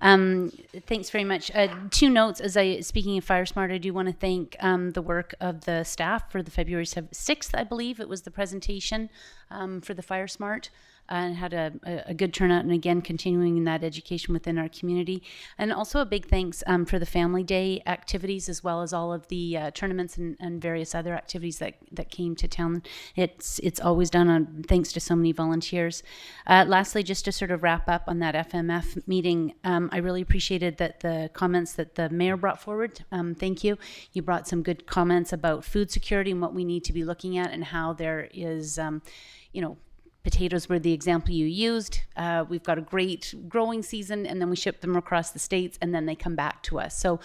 Speaker 9: Thanks very much. Two notes speaking of FireSmart, I do want to thank the work of the staff for the February 6th, I believe it was the presentation for the FireSmart. And had a good turnout, and again, continuing that education within our community. And also a big thanks for the Family Day activities, as well as all of the tournaments and various other activities that came to town. It's always done thanks to so many volunteers. Lastly, just to sort of wrap up on that FMF meeting, I really appreciated that the comments that the mayor brought forward. Thank you. You brought some good comments about food security and what we need to be looking at, and how there is, potatoes were the example you used. We've got a great growing season, and then we ship them across the states, and then they come back to us. So,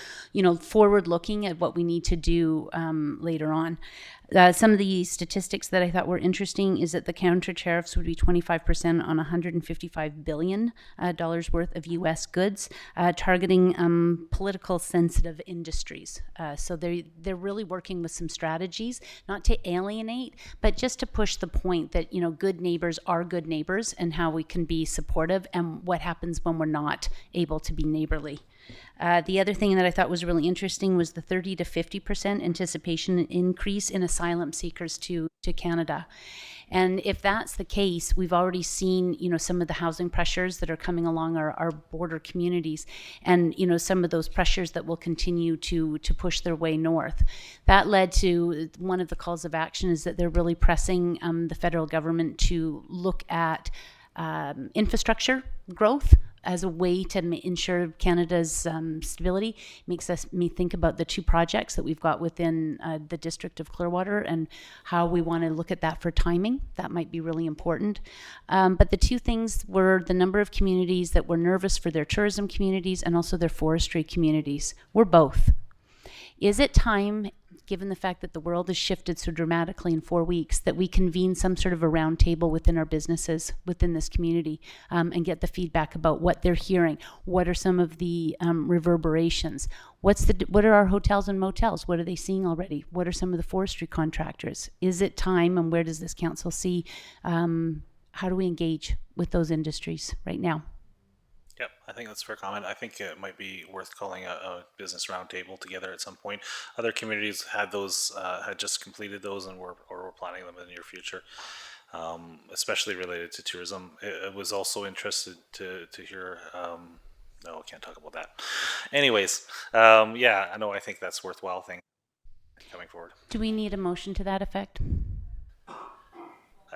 Speaker 9: forward looking at what we need to do later on. Some of the statistics that I thought were interesting is that the counter tariffs would be 25% on $155 billion worth of U.S. goods, targeting political sensitive industries. So they're really working with some strategies, not to alienate, but just to push the point that, good neighbors are good neighbors, and how we can be supportive, and what happens when we're not able to be neighborly. The other thing that I thought was really interesting was the 30 to 50% anticipation increase in asylum seekers to Canada. And if that's the case, we've already seen, some of the housing pressures that are coming along our border communities, and, some of those pressures that will continue to push their way north. That led to one of the calls of action is that they're really pressing the federal government to look at infrastructure growth as a way to ensure Canada's stability. Makes me think about the two projects that we've got within the District of Clearwater, and how we want to look at that for timing. That might be really important. But the two things were the number of communities that were nervous for their tourism communities and also their forestry communities. We're both. Is it time, given the fact that the world has shifted so dramatically in 4 weeks, that we convene some sort of a round table within our businesses, within this community, and get the feedback about what they're hearing? What are some of the reverberations? What are our hotels and motels? What are they seeing already? What are some of the forestry contractors? Is it time, and where does this council see, how do we engage with those industries right now?
Speaker 1: Yep, I think that's a fair comment. I think it might be worth calling a business roundtable together at some point. Other communities had those, had just completed those, and we're planning them in the near future. especially related to tourism. I was also interested to hear. No, I can't talk about that. Anyways, yeah, I know. I think that's worthwhile thing coming forward.
Speaker 9: Do we need a motion to that effect?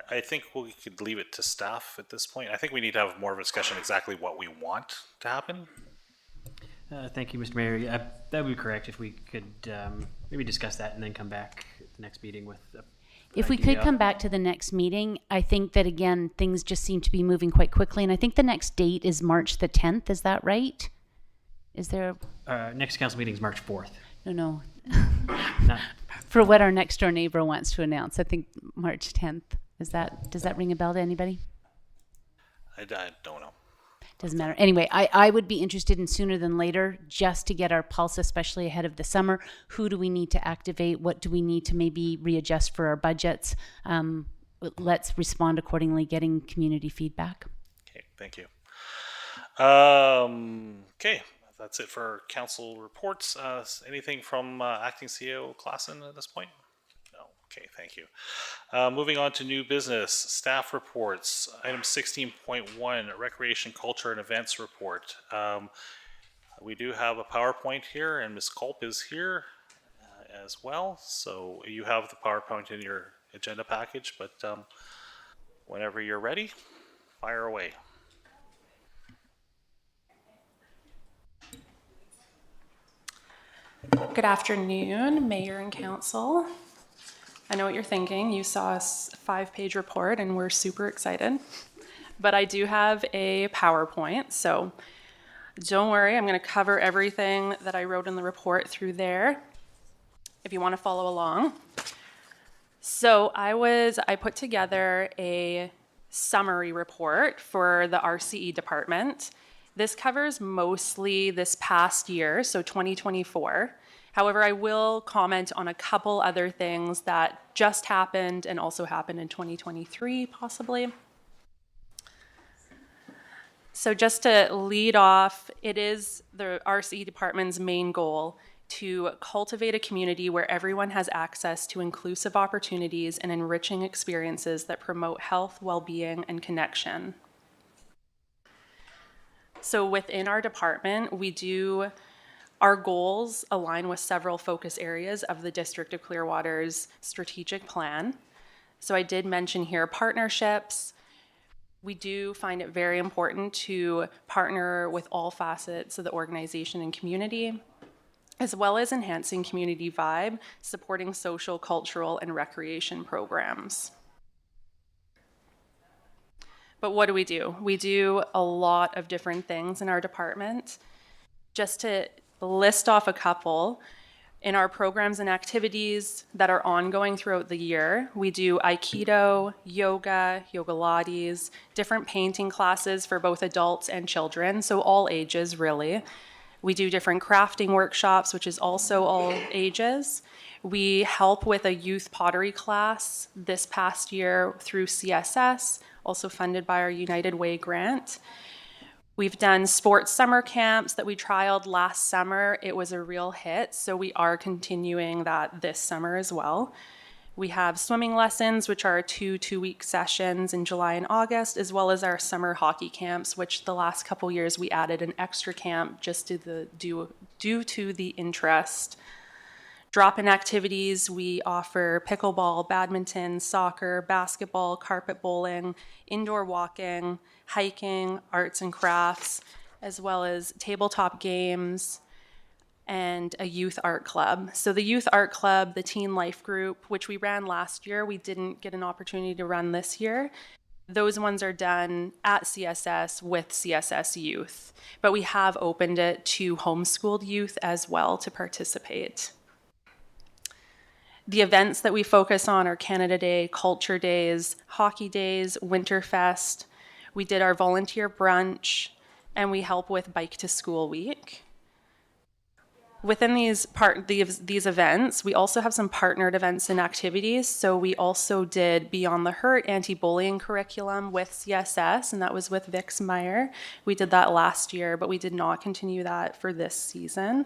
Speaker 1: I think we could leave it to staff at this point. I think we need to have more of a discussion exactly what we want to happen.
Speaker 3: Thank you, Mr. Mayor. Yeah, that would be correct if we could maybe discuss that and then come back at the next meeting with.
Speaker 9: If we could come back to the next meeting, I think that again, things just seem to be moving quite quickly. And I think the next date is March the 10th. Is that right? Is there?
Speaker 3: Next council meeting is March 4th.
Speaker 9: No.
Speaker 3: Not,
Speaker 9: For what our next door neighbor wants to announce, I think March 10th. Does that ring a bell to anybody?
Speaker 1: I don't know.
Speaker 9: Doesn't matter. Anyway, I would be interested in sooner than later, just to get our pulse, especially ahead of the summer. Who do we need to activate? What do we need to maybe readjust for our budgets? Let's respond accordingly, getting community feedback.
Speaker 1: Okay, thank you. Okay, that's it for council reports. Anything from Acting CEO Klassen at this point? No. Okay, thank you. Moving on to new business, staff reports. Item 16.1, Recreation, Culture, and Events report. We do have a PowerPoint here, and Ms. Culp is here as well. So you have the PowerPoint in your agenda package, but whenever you're ready, fire away.
Speaker 14: Good afternoon, Mayor and Council. I know what you're thinking. You saw a 5-page report and we're super excited. But I do have a PowerPoint, so don't worry. I'm going to cover everything that I wrote in the report through there if you want to follow along. So I put together a summary report for the RCE department. This covers mostly this past year, so 2024. However, I will comment on a couple other things that just happened and also happened in 2023, possibly. So just to lead off, it is the RCE department's main goal to cultivate a community where everyone has access to inclusive opportunities and enriching experiences that promote health, well-being, and connection. So within our department, our goals align with several focus areas of the District of Clearwater's strategic plan. So I did mention here partnerships. We do find it very important to partner with all facets of the organization and community, as well as enhancing community vibe, supporting social, cultural, and recreation programs. But what do? We do a lot of different things in our department. Just to list off a couple, in our programs and activities that are ongoing throughout the year, we do Aikido, yoga, yoga lattes, different painting classes for both adults and children, so all ages really. We do different crafting workshops, which is also all ages. We help with a youth pottery class this past year through CSS, also funded by our United Way grant. We've done sports summer camps that we trialed last summer. It was a real hit, so we are continuing that this summer as well. We have swimming lessons, which are 2-week sessions in July and August, as well as our summer hockey camps, which the last couple years we added an extra camp just due to the interest. Drop-in activities, we offer pickleball, badminton, soccer, basketball, carpet bowling, indoor walking, hiking, arts and crafts, as well as tabletop games and a youth art club. So the youth art club, the teen life group, which we ran last year, we didn't get an opportunity to run this year. Those ones are done at CSS with CSS youth, but we have opened it to homeschooled youth as well to participate. The events that we focus on are Canada Day, Culture Days, Hockey Days, Winterfest. We did our volunteer brunch, and we help with Bike to School Week. Within these events, we also have some partnered events and activities. So we also did Beyond the Hurt anti-bullying curriculum with CSS, and that was with Vix Meyer. We did that last year, but we did not continue that for this season.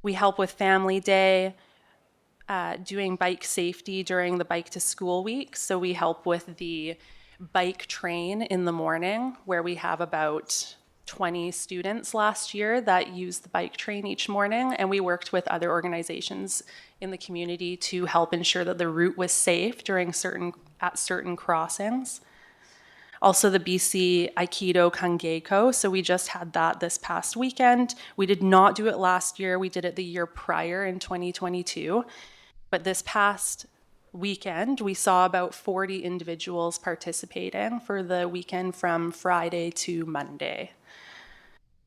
Speaker 14: We help with Family Day, doing bike safety during the Bike to School week. So we help with the bike train in the morning, where we have about 20 students last year that use the bike train each morning, and we worked with other organizations in the community to help ensure that the route was safe at certain crossings. Also the BC Aikido Kangeiko, so we just had that this past weekend. We did not do it last year, we did it the year prior in 2022, but this past weekend we saw about 40 individuals participating for the weekend from Friday to Monday.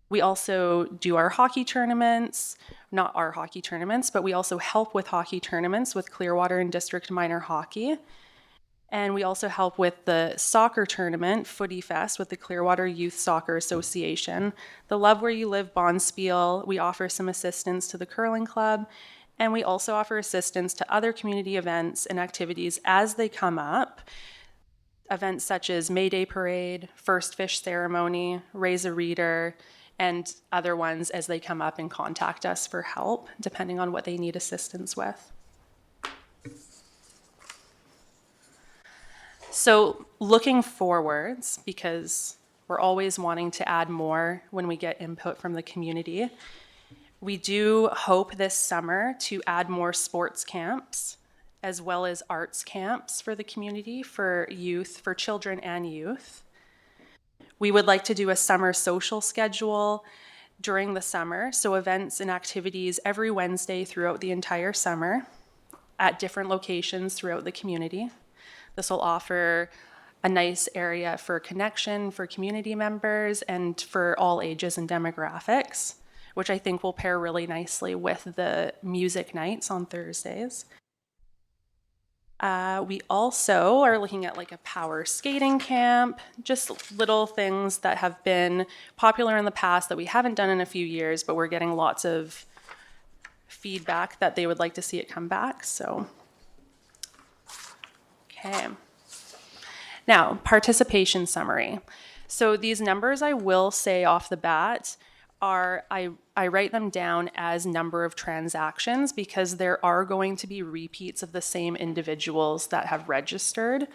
Speaker 14: We also do our hockey tournaments, not our hockey tournaments, but we also help with hockey tournaments with Clearwater and District Minor Hockey. And we also help with the soccer tournament, Footy Fest, with the Clearwater Youth Soccer Association. The Love Where You Live Bonspiel, we offer some assistance to the curling club, and we also offer assistance to other community events and activities as they come up. Events such as May Day Parade, First Fish Ceremony, Raise a Reader, and other ones as they come up and contact us for help, depending on what they need assistance with. So looking forwards, because we're always wanting to add more when we get input from the community, we do hope this summer to add more sports camps as well as arts camps for the community, for youth, for children and youth. We would like to do a summer social schedule during the summer, so events and activities every Wednesday throughout the entire summer at different locations throughout the community. This will offer a nice area for connection for community members and for all ages and demographics, which I think will pair really nicely with the music nights on Thursdays. We also are looking at like a power skating camp, just little things that have been popular in the past that we haven't done in a few years, but we're getting lots of feedback that they would like to see it come back. So, okay. Now, participation summary. So these numbers I will say off the bat are, I write them down as number of transactions because there are going to be repeats of the same individuals that have registered.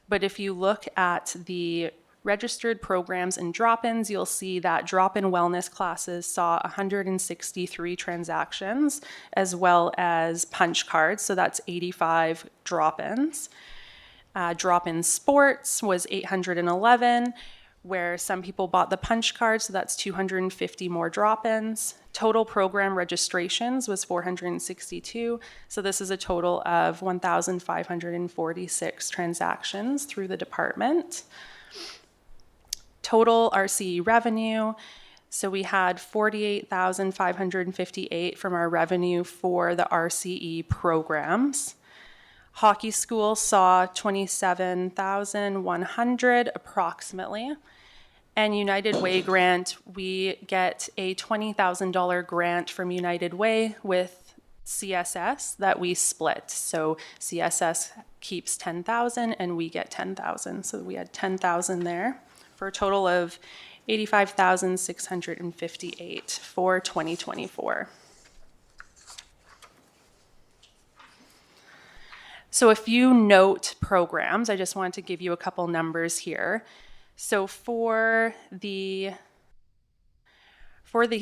Speaker 14: But if you look at the registered programs and drop-ins, you'll see that drop-in wellness classes saw 163 transactions, as well as punch cards, so that's 85 drop-ins. Drop-in sports was 811, where some people bought the punch card, so that's 250 more drop-ins. Total program registrations was 462, so this is a total of 1,546 transactions through the department. Total RCE revenue, so we had 48,558 from our revenue for the RCE programs. Hockey School saw 27,100 approximately. And United Way grant, we get a $20,000 grant from United Way with CSS that we split. So CSS keeps 10,000 and we get 10,000. So we had 10,000 there for a total of 85,658 for 2024. So a few note programs, I just wanted to give you a couple numbers here. So for the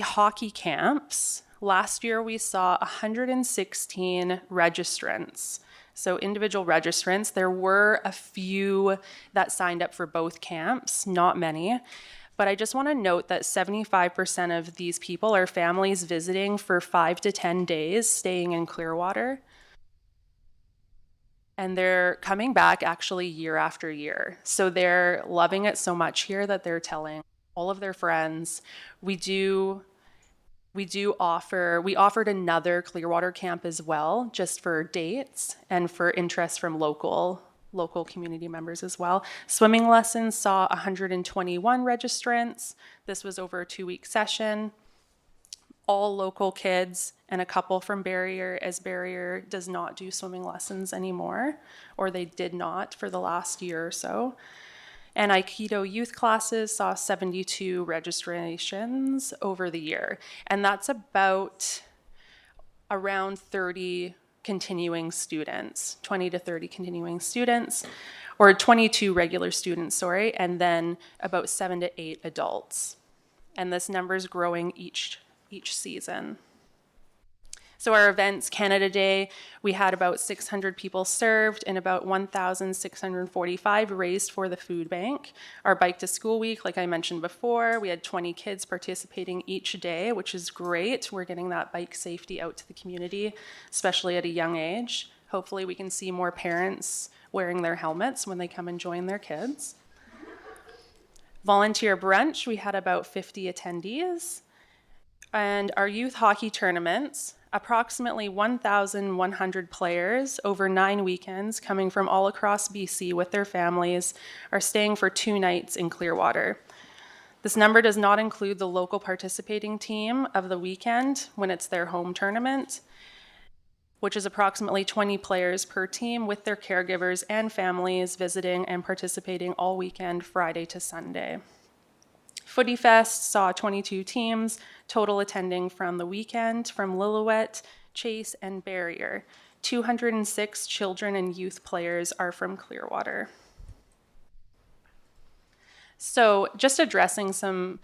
Speaker 14: hockey camps, last year we saw 116 registrants. So individual registrants, there were a few that signed up for both camps, not many. But I just want to note that 75% of these people are families visiting for 5 to 10 days, staying in Clearwater. And they're coming back actually year after year. So they're loving it so much here that they're telling all of their friends. We offered another Clearwater camp as well, just for dates and for interest from local community members as well. Swimming lessons saw 121 registrants. This was over a 2-week session. All local kids and a couple from Barrier, as Barrier does not do swimming lessons anymore, or they did not for the last year or so. And Aikido youth classes saw 72 registrations over the year. And that's about around 30 continuing students, 20 to 30 continuing students, or 22 regular students, sorry, and then about 7 to 8 adults. And this number is growing each season. So our events, Canada Day, we had about 600 people served and about 1,645 raised for the food bank. Our Bike to School Week, like I mentioned before, we had 20 kids participating each day, which is great. We're getting that bike safety out to the community, especially at a young age. Hopefully we can see more parents wearing their helmets when they come and join their kids. Volunteer brunch, we had about 50 attendees. And our youth hockey tournaments, approximately 1,100 players over 9 weekends coming from all across BC with their families are staying for 2 nights in Clearwater. This number does not include the local participating team of the weekend when it's their home tournament, which is approximately 20 players per team with their caregivers and families visiting and participating all weekend, Friday to Sunday. Footy Fest saw 22 teams total attending from the weekend from Lillooet, Chase, and Barrier. 206 children and youth players are from Clearwater. So just addressing some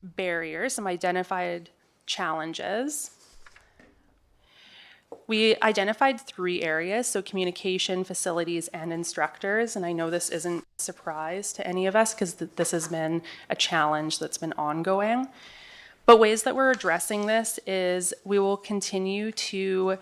Speaker 14: barriers, some identified challenges. We identified 3 areas, so communication, facilities, and instructors. And I know this isn't a surprise to any of us because this has been a challenge that's been ongoing. But ways that we're addressing this is we will continue to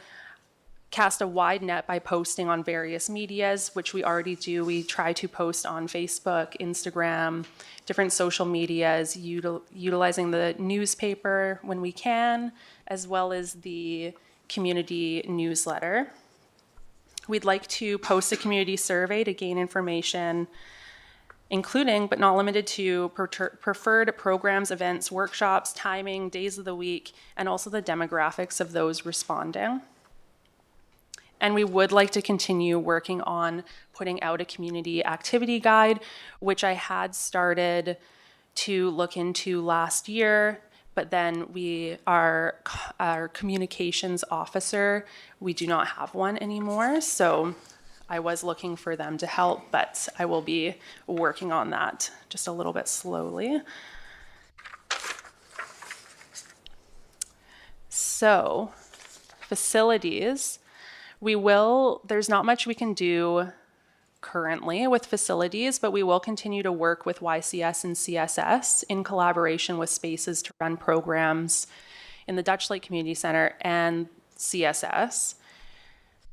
Speaker 14: cast a wide net by posting on various medias, which we already do. We try to post on Facebook, Instagram, different social medias, utilizing the newspaper when we can, as well as the community newsletter. We'd like to post a community survey to gain information, including but not limited to preferred programs, events, workshops, timing, days of the week, and also the demographics of those responding. And we would like to continue working on putting out a community activity guide, which I had started to look into last year. But then our communications officer, we do not have one anymore. So I was looking for them to help, but I will be working on that just a little bit slowly. So facilities, there's not much we can do currently with facilities, but we will continue to work with YCS and CSS in collaboration with Spaces to run programs in the Dutch Lake Community Center and CSS.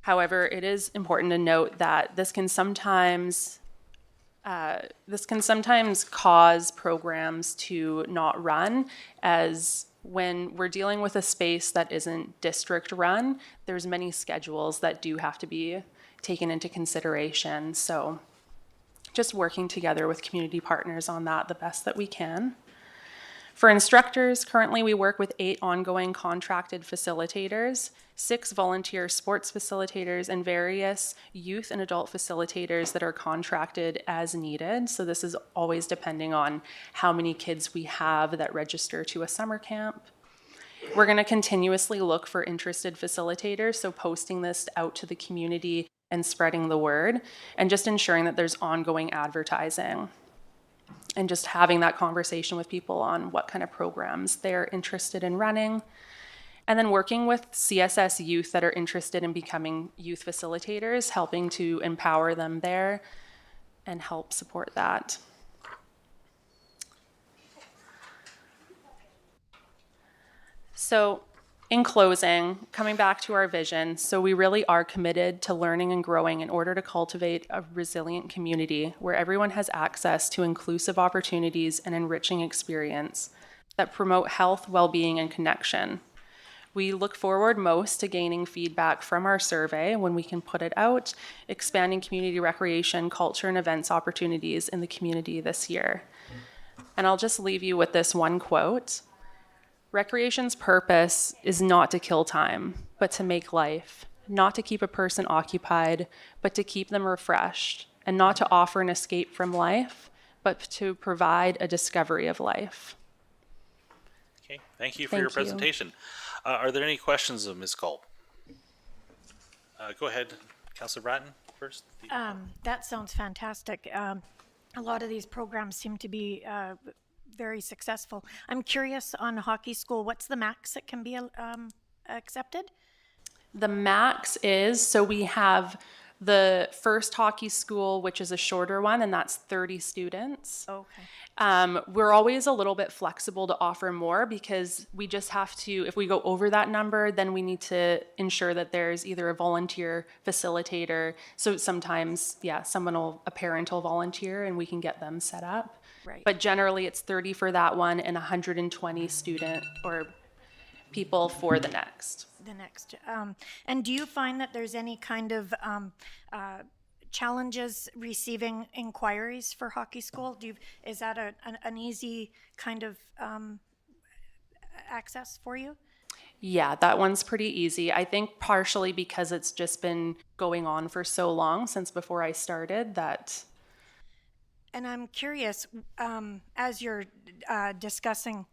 Speaker 14: However, it is important to note that this can sometimes cause programs to not run, as when we're dealing with a space that isn't district run, there's many schedules that do have to be taken into consideration. So just working together with community partners on that the best that we can. For instructors, currently we work with 8 ongoing contracted facilitators, 6 volunteer sports facilitators, and various youth and adult facilitators that are contracted as needed. So this is always depending on how many kids we have that register to a summer camp. We're going to continuously look for interested facilitators, so posting this out to the community and spreading the word, and just ensuring that there's ongoing advertising and just having that conversation with people on what kind of programs they're interested in running. And then working with CSS youth that are interested in becoming youth facilitators, helping to empower them there and help support that. So in closing, coming back to our vision, so we really are committed to learning and growing in order to cultivate a resilient community where everyone has access to inclusive opportunities and enriching experience that promote health, well-being, and connection. We look forward most to gaining feedback from our survey when we can put it out, expanding community recreation, culture, and events opportunities in the community this year. And I'll just leave you with this one quote. Recreation's purpose is not to kill time, but to make life, not to keep a person occupied, but to keep them refreshed, and not to offer an escape from life, but to provide a discovery of life.
Speaker 1: Okay, thank you for your presentation. Are there any questions of Ms. Culp? Go ahead, Councillor Bratton first.
Speaker 11: That sounds fantastic. A lot of these programs seem to be very successful. I'm curious on hockey school, what's the max that can be accepted?
Speaker 14: The max is, so we have the first hockey school, which is a shorter one, and that's 30 students.
Speaker 11: Okay.
Speaker 14: We're always a little bit flexible to offer more because we just have to, if we go over that number, then we need to ensure that there's either a volunteer facilitator. So sometimes, yeah, a parent will volunteer and we can get them set up.
Speaker 11: Right.
Speaker 14: But generally it's 30 for that one and 120 student or people for the next.
Speaker 11: And do you find that there's any kind of challenges receiving inquiries for hockey school? Is that an easy kind of access for you?
Speaker 14: Yeah, that one's pretty easy. I think partially because it's just been going on for so long since before I started that.
Speaker 11: And I'm curious, as you're discussing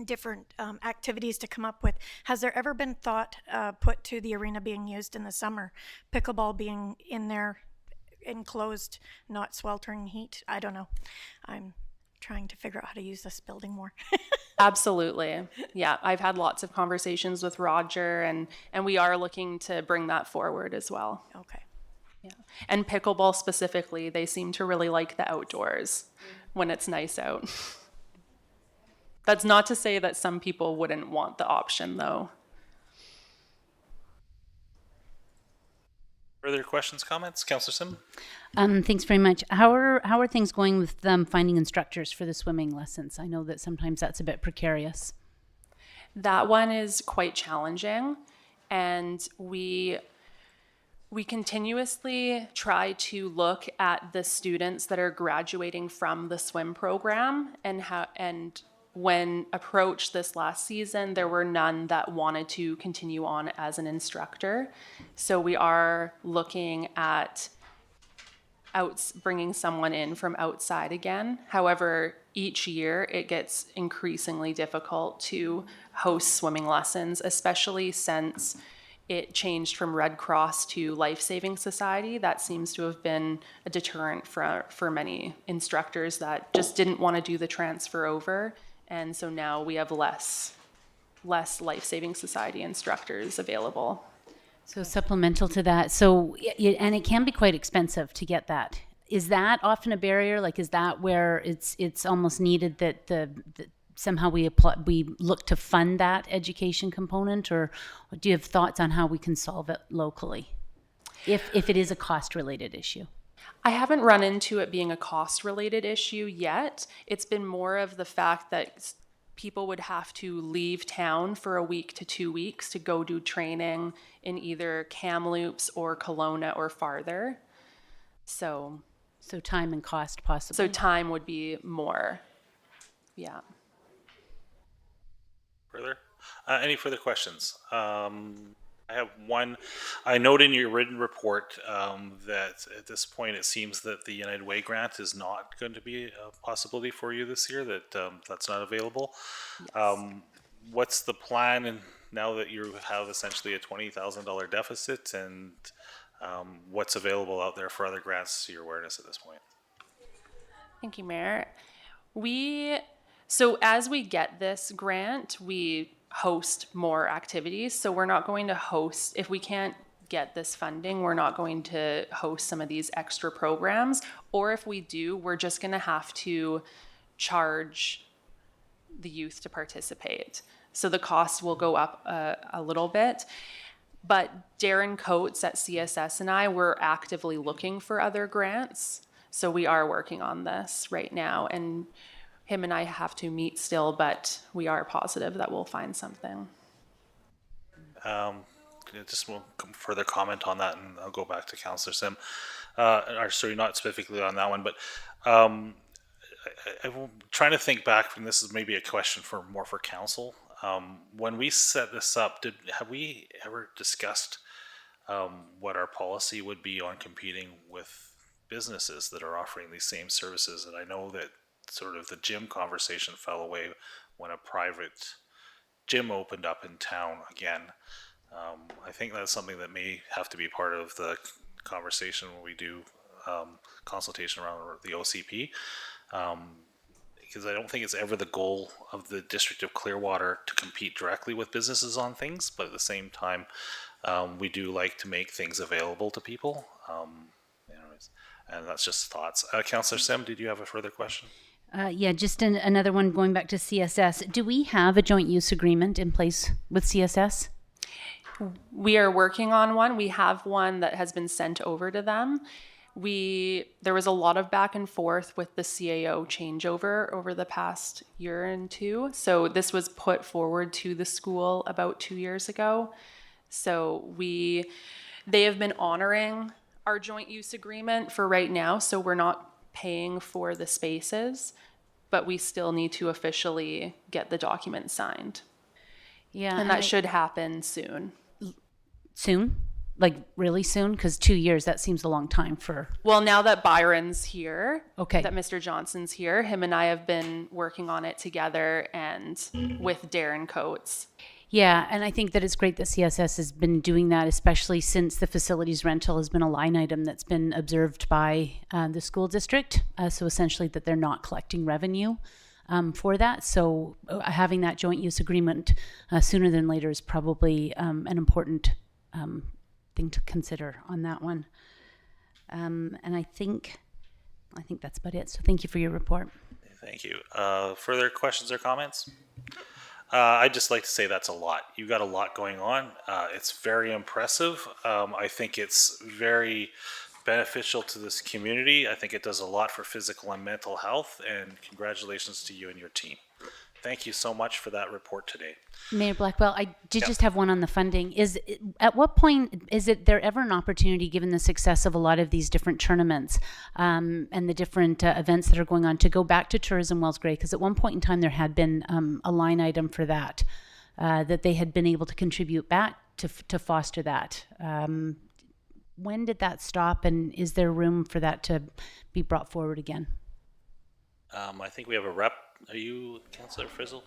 Speaker 11: different activities to come up with, has there ever been thought put to the arena being used in the summer, pickleball being in there enclosed, not sweltering heat? I don't know. I'm trying to figure out how to use this building more.
Speaker 14: Absolutely. Yeah, I've had lots of conversations with Roger and we are looking to bring that forward as well.
Speaker 11: Okay.
Speaker 14: Yeah. And pickleball specifically, they seem to really like the outdoors when it's nice out. That's not to say that some people wouldn't want the option though.
Speaker 1: Further questions, comments? Councillor Sim?
Speaker 9: Thanks very much. How are things going with finding instructors for the swimming lessons? I know that sometimes that's a bit precarious.
Speaker 14: That one is quite challenging, and we continuously try to look at the students that are graduating from the swim program and when approached this last season, there were none that wanted to continue on as an instructor. So we are looking at bringing someone in from outside again. However, each year it gets increasingly difficult to host swimming lessons, especially since it changed from Red Cross to Life Saving Society. That seems to have been a deterrent for many instructors that just didn't want to do the transfer over. And so now we have less Life Saving Society instructors available.
Speaker 9: So supplemental to that, and it can be quite expensive to get that. Is that often a barrier? Like, is that where it's almost needed that somehow we look to fund that education component, or do you have thoughts on how we can solve it locally, if it is a cost-related issue?
Speaker 14: I haven't run into it being a cost-related issue yet. It's been more of the fact that people would have to leave town for a week to 2 weeks to go do training in either Kamloops or Kelowna or farther. So
Speaker 9: time and cost possibly.
Speaker 14: So time would be more. Yeah.
Speaker 1: Further? Any further questions? I have one. I note in your written report that at this point it seems that the United Way grant is not going to be a possibility for you this year, that's not available. Yes. What's the plan now that you have essentially a $20,000 deficit, and what's available out there for other grants to your awareness at this point?
Speaker 14: Thank you, Mayor. So as we get this grant, we host more activities. So we're not going to host, if we can't get this funding, we're not going to host some of these extra programs. Or if we do, we're just going to have to charge the youth to participate. So the cost will go up a little bit. But Darren Coates at CSS and I were actively looking for other grants. So we are working on this right now. And him and I have to meet still, but we are positive that we'll find something.
Speaker 1: Just will further comment on that, and I'll go back to Councillor Sim. Sorry, not specifically on that one, but I'm trying to think back, and this is maybe a question more for council. When we set this up, have we ever discussed what our policy would be on competing with businesses that are offering these same services? And I know that sort of the gym conversation fell away when a private gym opened up in town again. I think that's something that may have to be part of the conversation when we do consultation around the OCP. Because I don't think it's ever the goal of the District of Clearwater to compete directly with businesses on things, but at the same time, we do like to make things available to people. Anyways, and that's just thoughts. Councillor Sim, did you have a further question?
Speaker 9: Yeah, just another one going back to CSS. Do we have a joint use agreement in place with CSS?
Speaker 14: We are working on one. We have one that has been sent over to them. There was a lot of back and forth with the CAO changeover over the past year and two. So this was put forward to the school about 2 years ago. So they have been honoring our joint use agreement for right now. So we're not paying for the spaces, but we still need to officially get the document signed.
Speaker 9: Yeah.
Speaker 14: And that should happen soon.
Speaker 9: Soon? Like really soon? Because 2 years, that seems a long time for...
Speaker 14: Well, now that Byron's here,
Speaker 9: Okay.
Speaker 14: that Mr. Johnson's here, him and I have been working on it together and with Darren Coates.
Speaker 9: Yeah, and I think that it's great that CSS has been doing that, especially since the facilities rental has been a line item that's been observed by the school district. So essentially that they're not collecting revenue for that. So having that joint use agreement sooner than later is probably an important thing to consider on that one. And I think that's about it. So thank you for your report.
Speaker 1: Thank you. Further questions or comments? I'd just like to say that's a lot. You got a lot going on. It's very impressive. I think it's very beneficial to this community. I think it does a lot for physical and mental health, and congratulations to you and your team. Thank you so much for that report today.
Speaker 9: Mayor Blackwell, I did just have one on the funding. At what point is there ever an opportunity, given the success of a lot of these different tournaments and the different events that are going on, to go back to Tourism Wells Grey? Because at one point in time there had been a line item for that, that they had been able to contribute back to foster that. When did that stop, and is there room for that to be brought forward again?
Speaker 1: I think we have a rep. Are you Councillor Frizzle?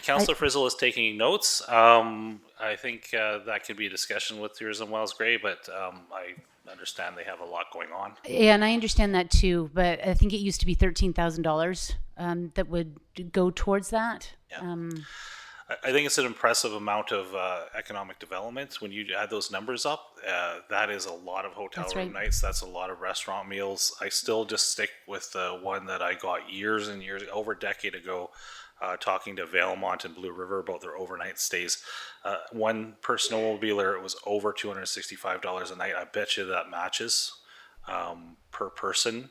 Speaker 1: Councillor Frizzle is taking notes. I think that could be a discussion with Tourism Wells Grey, but I understand they have a lot going on.
Speaker 9: Yeah, and I understand that too, but I think it used to be $13,000 that would go towards that.
Speaker 1: Yeah. I think it's an impressive amount of economic development. When you add those numbers up, that is a lot of hotel
Speaker 9: That's
Speaker 1: room
Speaker 9: right.
Speaker 1: nights. That's a lot of restaurant meals. I still just stick with the one that I got years and years, over a decade ago, talking to Valemont and Blue River about their overnight stays. One per snowmobiler, it was over $265 a night. I bet you that matches per person,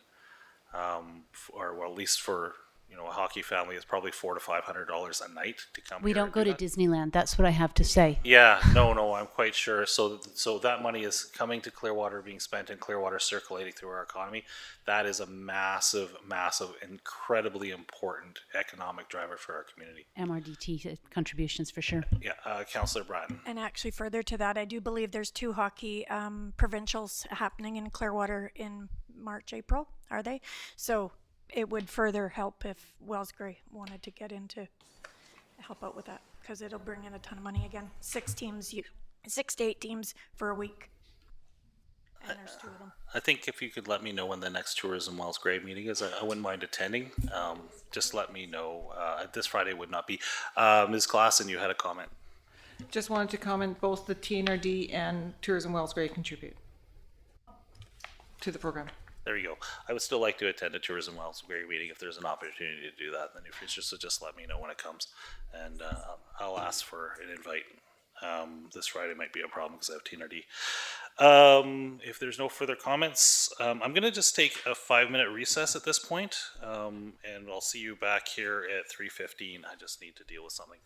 Speaker 1: or well, at least for a hockey family, is probably $400 to $500 a night to come.
Speaker 9: We
Speaker 1: here
Speaker 9: don't
Speaker 1: and
Speaker 9: go
Speaker 1: do
Speaker 9: to
Speaker 1: that.
Speaker 9: Disneyland. That's what I have to say.
Speaker 1: Yeah, no, I'm quite sure. So that money is coming to Clearwater, being spent in Clearwater, circulating through our economy. That is a massive, incredibly important economic driver for our community.
Speaker 9: MRDT contributions for sure.
Speaker 1: Yeah, Councillor Bratton.
Speaker 11: And actually, further to that, I do believe there's 2 hockey provincials happening in Clearwater in March, April, are they? So it would further help if Wells Grey wanted to get in to help out with that, because it'll bring in a ton of money again. 6 to 8 teams for a week. And there's 2 of them.
Speaker 1: I think if you could let me know when the next Tourism Wells Grey meeting is, I wouldn't mind attending. Just let me know. This Friday would not be. Ms. Klassen, you had a comment.
Speaker 15: Just wanted to comment, both the TNRD and Tourism Wells Grey contribute to the program.
Speaker 1: There you go. I would still like to attend a Tourism Wells Grey meeting if there's an opportunity to do that in the near future. So just let me know when it comes, and I'll ask for an invite. This Friday might be a problem because I have TNRD. If there's no further comments, I'm going to just take a 5-minute recess at this point, and I'll see you back here at 3:15. I just need to deal with something.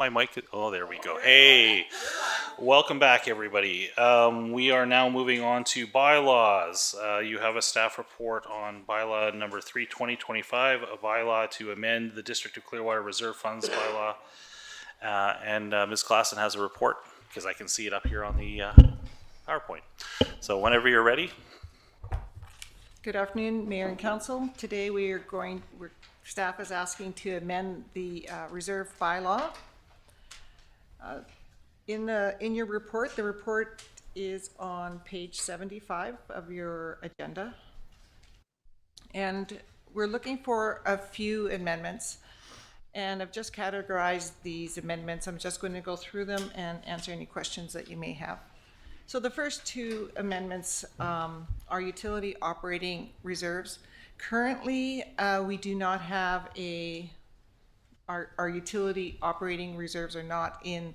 Speaker 1: My mic, oh, there we go. Hey, welcome back, everybody. We are now moving on to bylaws. You have a staff report on bylaw number 3, 2025, a bylaw to amend the District of Clearwater Reserve Funds bylaw. And Ms. Klassen has a report, because I can see it up here on the PowerPoint. So whenever you're ready.
Speaker 15: Good afternoon, Mayor and Council. Today staff is asking to amend the reserve bylaw. In your report, the report is on page 75 of your agenda. And we're looking for a few amendments. And I've just categorized these amendments. I'm just going to go through them and answer any questions that you may have. So the first two amendments are utility operating reserves. Currently, we do not have our utility operating reserves are not in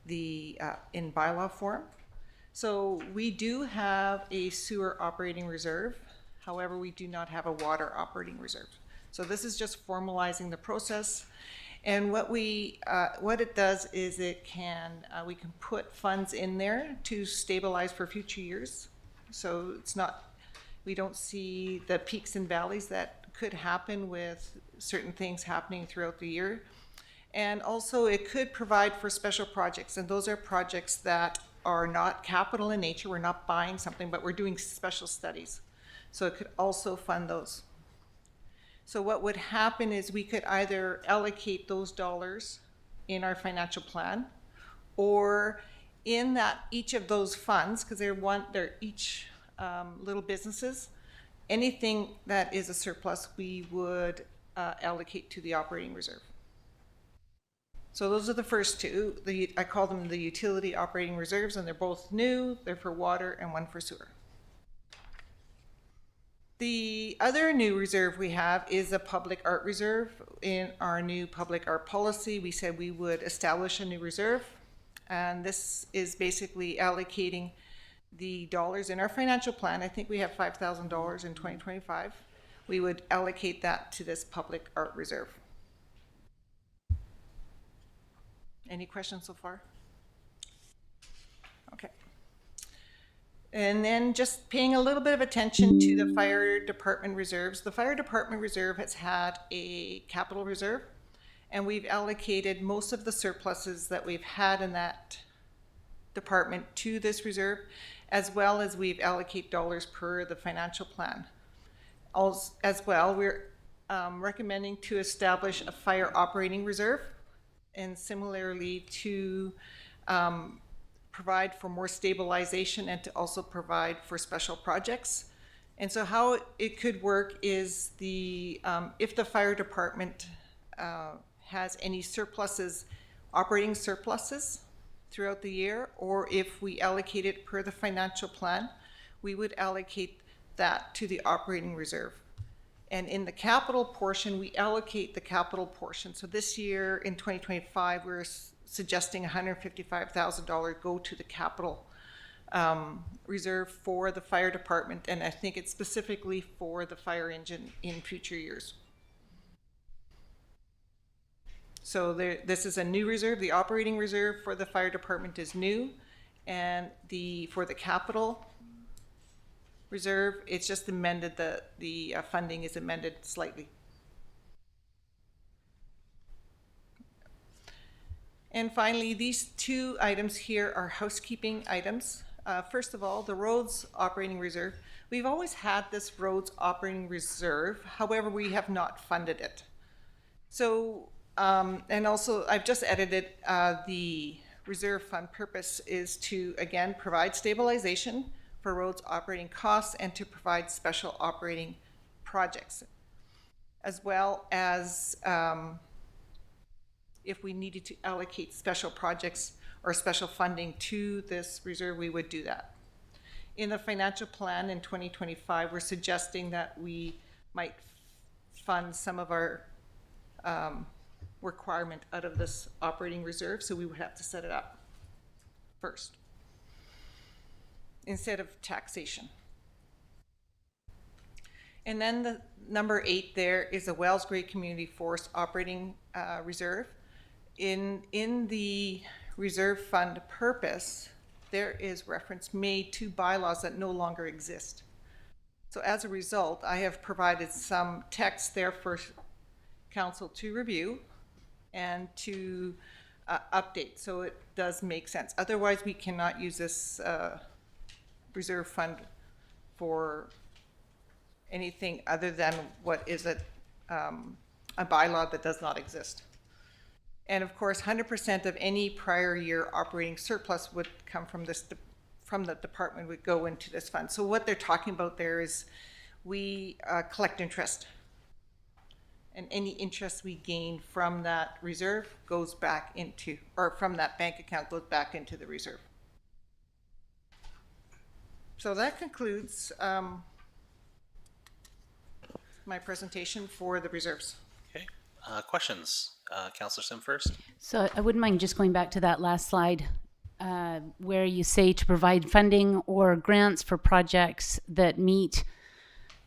Speaker 15: the in bylaw form. So we do have a sewer operating reserve. However, we do not have a water operating reserve. So this is just formalizing the process. And what it does is we can put funds in there to stabilize for future years. So we don't see the peaks and valleys that could happen with certain things happening throughout the year. And also it could provide for special projects, and those are projects that are not capital in nature. We're not buying something, but we're doing special studies. So it could also fund those. So what would happen is we could either allocate those dollars in our financial plan, or in that each of those funds, because they're each little businesses, anything that is a surplus we would allocate to the operating reserve. So those are the first two. I call them the utility operating reserves, and they're both new. They're for water and one for sewer. The other new reserve we have is a public art reserve. In our new public art policy, we said we would establish a new reserve. And this is basically allocating the dollars in our financial plan. I think we have $5,000 in 2025. We would allocate that to this public art reserve. Any questions so far? Okay. And then just paying a little bit of attention to the fire department reserves. The fire department reserve has had a capital reserve, and we've allocated most of the surpluses that we've had in that department to this reserve, as well as we've allocated dollars per the financial plan. As well, we're recommending to establish a fire operating reserve, and similarly to provide for more stabilization and to also provide for special projects. And so how it could work is if the fire department has any surpluses, operating surpluses throughout the year, or if we allocate it per the financial plan, we would allocate that to the operating reserve. And in the capital portion, we allocate the capital portion. So this year in 2025, we're suggesting $155,000 go to the capital reserve for the fire department. And I think it's specifically for the fire engine in future years. So this is a new reserve. The operating reserve for the fire department is new. And for the capital reserve, it's just amended, the funding is amended slightly. And finally, these two items here are housekeeping items. First of all, the roads operating reserve. We've always had this roads operating reserve, however, we have not funded it. So, and also I've just edited the reserve fund purpose is to, again, provide stabilization for roads operating costs and to provide special operating projects, as well as if we needed to allocate special projects or special funding to this reserve, we would do that. In the financial plan in 2025, we're suggesting that we might fund some of our requirement out of this operating reserve, so we would have to set it up first instead of taxation. And then the number 8 there is a Wells Grade Community Forest operating reserve. in the reserve fund purpose, there is reference made to bylaws that no longer exist. So as a result, I have provided some text there for council to review and to update, so it does make sense. Otherwise, we cannot use this reserve fund for anything other than what is a bylaw that does not exist. And of course, 100% of any prior year operating surplus would come from this, from the department would go into this fund. So what they're talking about there is we collect interest. And any interest we gain from that reserve goes back into, or from that bank account goes back into the reserve. So that concludes my presentation for the reserves.
Speaker 1: Okay, questions? Councillor Sim first.
Speaker 9: So I wouldn't mind just going back to that last slide where you say to provide funding or grants for projects that meet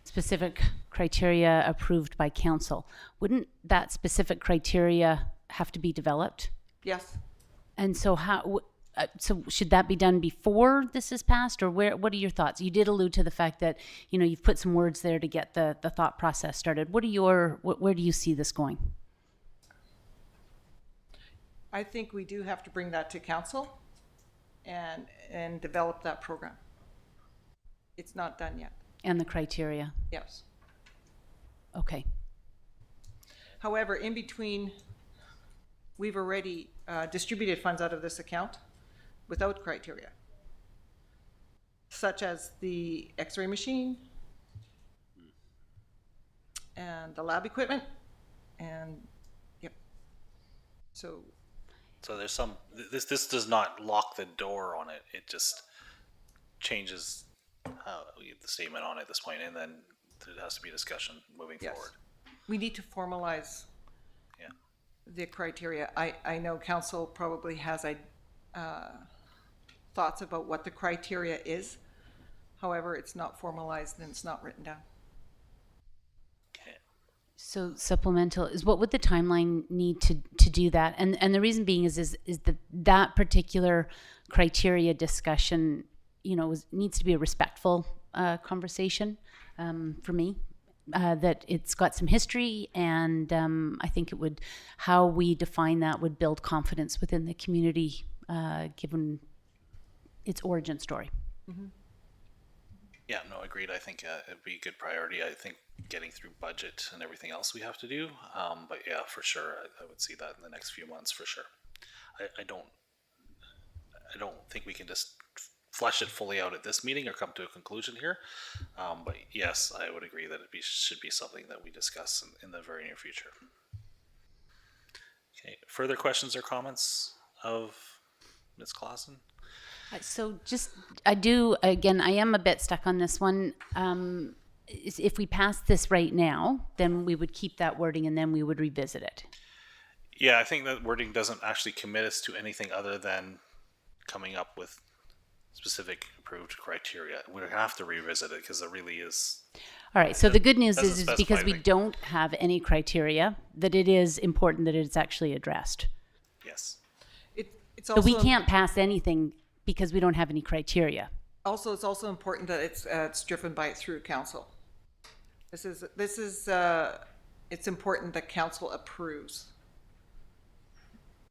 Speaker 9: specific criteria approved by council. Wouldn't that specific criteria have to be developed?
Speaker 15: Yes.
Speaker 9: And so so should that be done before this is passed, or what are your thoughts? You did allude to the fact that, you know, you've put some words there to get the thought process started. Where do you see this going?
Speaker 15: I think we do have to bring that to council and develop that program. It's not done yet.
Speaker 9: And the criteria?
Speaker 15: Yes.
Speaker 9: Okay.
Speaker 15: However, in between, we've already distributed funds out of this account without criteria, such as the X-ray machine and the lab equipment, and yep. So
Speaker 1: there's some, this does not lock the door on it. It just changes the statement on it at this point, and then there has to be discussion moving forward.
Speaker 15: We need to formalize the criteria. I know council probably has thoughts about what the criteria is. However, it's not formalized and it's not written down.
Speaker 9: So supplemental is, what would the timeline need to do that? And the reason being is that particular criteria discussion, you know, needs to be a respectful conversation for me. That it's got some history, and I think how we define that would build confidence within the community, given its origin story.
Speaker 15: Mm-hmm.
Speaker 1: Yeah, no, agreed. I think it'd be a good priority. I think getting through budget and everything else we have to do. But yeah, for sure, I would see that in the next few months for sure. I don't think we can just flesh it fully out at this meeting or come to a conclusion here. But yes, I would agree that should be something that we discuss in the very near future. Okay, further questions or comments of Ms. Clausen?
Speaker 9: So I am a bit stuck on this one. If we pass this right now, then we would keep that wording and then we would revisit it.
Speaker 1: Yeah, I think that wording doesn't actually commit us to anything other than coming up with specific approved criteria. We're gonna have to revisit it because it really is.
Speaker 9: All right. So the good news is because we don't have any criteria, that it is important that it's actually addressed.
Speaker 1: Yes.
Speaker 15: It's also,
Speaker 9: so we can't pass anything because we don't have any criteria.
Speaker 15: Also, it's also important that it's driven through council. It's important that council approves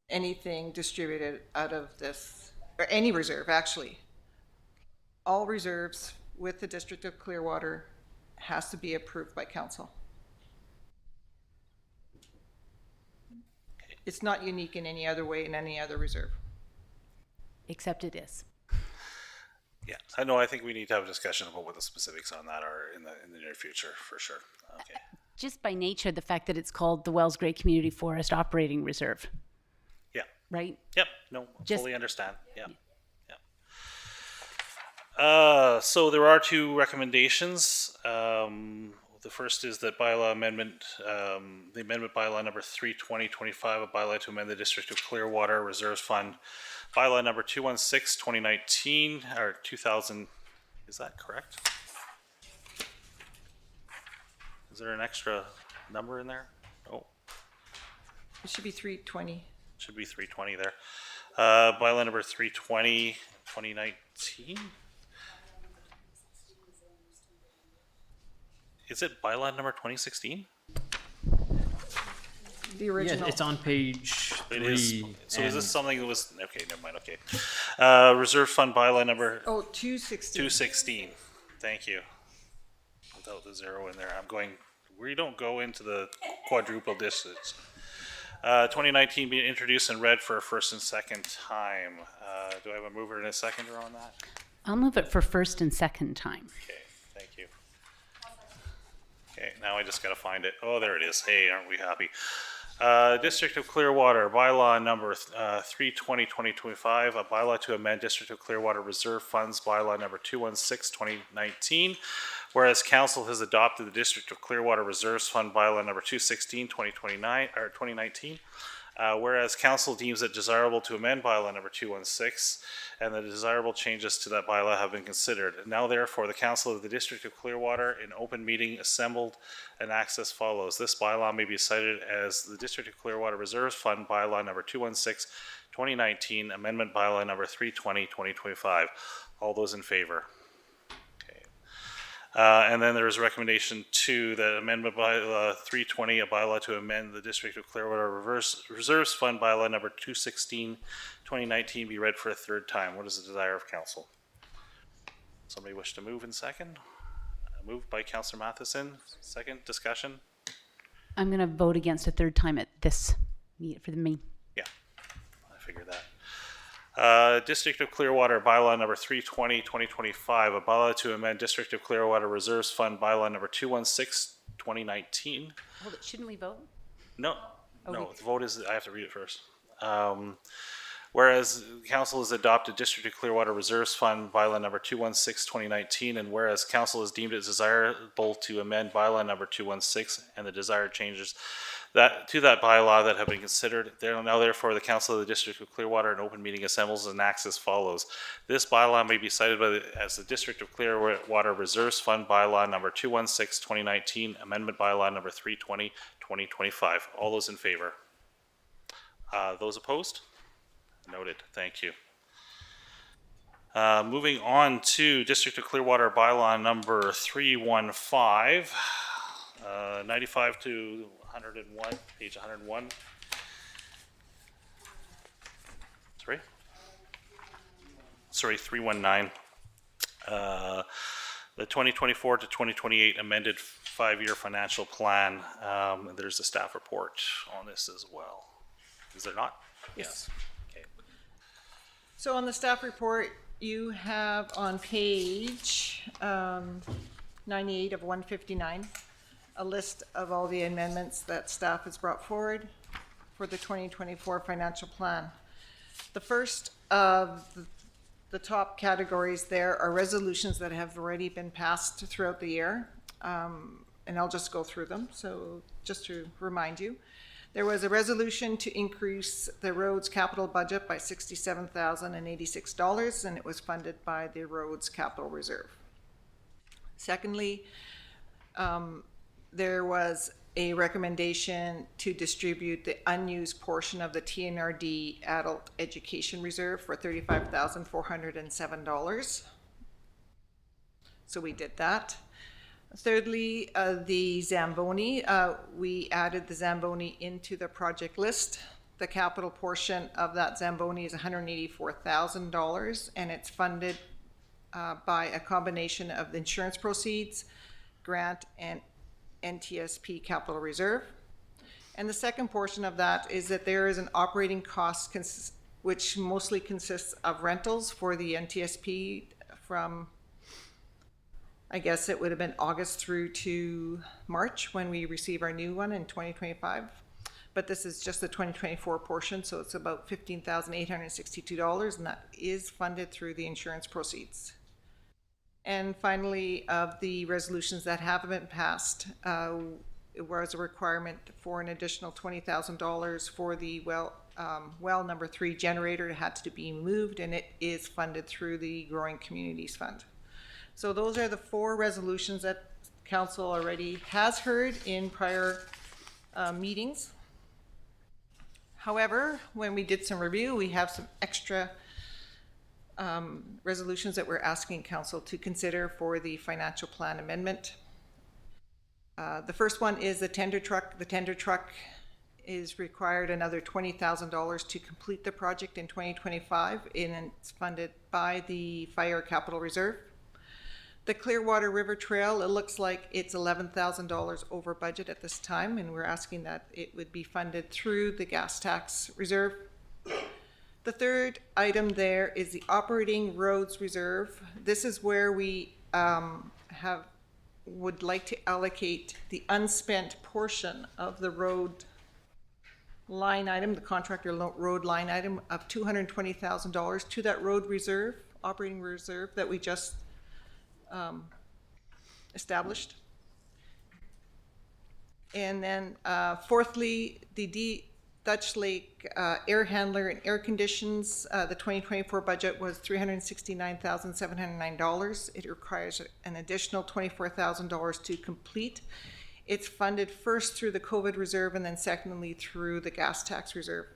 Speaker 15: anything distributed out of this, or any reserve actually. All reserves with the District of Clearwater has to be approved by council. It's not unique in any other way in any other reserve.
Speaker 9: Except it is.
Speaker 1: Yeah, I know. I think we need to have a discussion about what the specifics on that are in the near future, for sure. Okay.
Speaker 9: Just by nature, the fact that it's called the Wells Gray Community Forest Operating Reserve.
Speaker 1: Yeah.
Speaker 9: Right.
Speaker 1: Yep. No, fully understand. Yeah. So there are two recommendations. The first is that bylaw amendment, the amendment bylaw number 3/2025, a bylaw to amend the District of Clearwater Reserves Fund, bylaw number 216/2019 or 2000. Is that correct? Is there an extra number in there? Oh,
Speaker 15: It should be 3/20.
Speaker 1: Should be 320 there. Bylaw number 320, 2019. Is it bylaw number 2016?
Speaker 15: The original.
Speaker 3: Yeah, it's on page
Speaker 1: It
Speaker 3: 3.
Speaker 1: is. So is
Speaker 3: and-
Speaker 1: this something that was, okay, never mind, okay. Reserve fund bylaw number
Speaker 15: Oh, 216.
Speaker 1: 216. Thank you. Without the zero in there, I'm going, we don't go into the quadruple distance. 2019 being introduced and read for a first and second time. Do I have a mover and a seconder on that?
Speaker 9: I'll move it for first and second time.
Speaker 1: Okay, thank you. Okay, now I just gotta find it. Oh, there it is. Hey, aren't we happy? District of Clearwater, bylaw number 320-2025, a bylaw to amend District of Clearwater Reserve Funds bylaw number 216-2019. Whereas council has adopted the District of Clearwater Reserves Fund bylaw number 2019. Whereas council deems it desirable to amend bylaw number 216, and the desirable changes to that bylaw have been considered. Now therefore, the council of the District of Clearwater in open meeting assembled and acts as follows. This bylaw may be cited as the District of Clearwater Reserves Fund bylaw number 216-2019, amendment bylaw number 320-2025. All those in favor? And then there is recommendation 2, that amendment by 320, a bylaw to amend the District of Clearwater Reserves Fund bylaw number 216-2019 be read for a third time. What is the desire of council? Somebody wish to move in second? Moved by Councillor Matheson. Second, discussion?
Speaker 9: I'm going to vote against a third time at this for the meeting.
Speaker 1: Yeah, I figured that. District of Clearwater bylaw number 320-2025, a bylaw to amend District of Clearwater Reserves Fund bylaw number 216-2019.
Speaker 9: Hold it, shouldn't we vote?
Speaker 1: No,
Speaker 9: Oh,
Speaker 1: no,
Speaker 9: we-
Speaker 1: the vote is, I have to read it first. Whereas council has adopted District of Clearwater Reserves Fund bylaw number 216-2019, and whereas council has deemed it desirable to amend bylaw number 216 and the desired changes to that bylaw that have been considered, now therefore the council of the District of Clearwater in open meeting assembles and acts as follows. This bylaw may be cited as the District of Clearwater Reserves Fund bylaw number 216-2019, amendment bylaw number 320-2025. All those in favor? Those opposed? Noted. Thank you. Moving on to District of Clearwater bylaw number 315, 95 to 101, page 101. Sorry, 319. The 2024 to 2028 amended 5-year financial plan. There's a staff report on this as well. Is there not?
Speaker 15: Yes.
Speaker 1: Okay.
Speaker 15: So on the staff report, you have on page 98 of 159, a list of all the amendments that staff has brought forward for the 2024 financial plan. The first of the top categories there are resolutions that have already been passed throughout the year. And I'll just go through them. So just to remind you, there was a resolution to increase the roads capital budget by $67,086, and it was funded by the roads capital reserve. Secondly, there was a recommendation to distribute the unused portion of the TNRD Adult Education Reserve for $35,407. So we did that. Thirdly, the Zamboni, we added the Zamboni into the project list. The capital portion of that Zamboni is $184,000, and it's funded by a combination of the insurance proceeds, grant, and NTSP capital reserve. And the second portion of that is that there is an operating cost which mostly consists of rentals for the NTSP from, I guess it would have been August through to March when we receive our new one in 2025. But this is just the 2024 portion, so it's about $15,862, and that is funded through the insurance proceeds. And finally, of the resolutions that haven't been passed, it was a requirement for an additional $20,000 for the well number 3 generator. It had to be moved, and it is funded through the Growing Communities Fund. So those are the 4 resolutions that council already has heard in prior meetings. However, when we did some review, we have some extra resolutions that we're asking council to consider for the financial plan amendment. The first one is the tender truck. The tender truck is required another $20,000 to complete the project in 2025, and it's funded by the Fire Capital Reserve. The Clearwater River Trail, it looks like it's $11,000 over budget at this time, and we're asking that it would be funded through the gas tax reserve. The third item there is the operating roads reserve. This is where we would like to allocate the unspent portion of the road line item, the contractor road line item of $220,000 to that road reserve, operating reserve that we just established. And then fourthly, the Dutch Lake air handler and air conditions, the 2024 budget was $369,709. It requires an additional $24,000 to complete. It's funded first through the COVID reserve and then secondly through the gas tax reserve.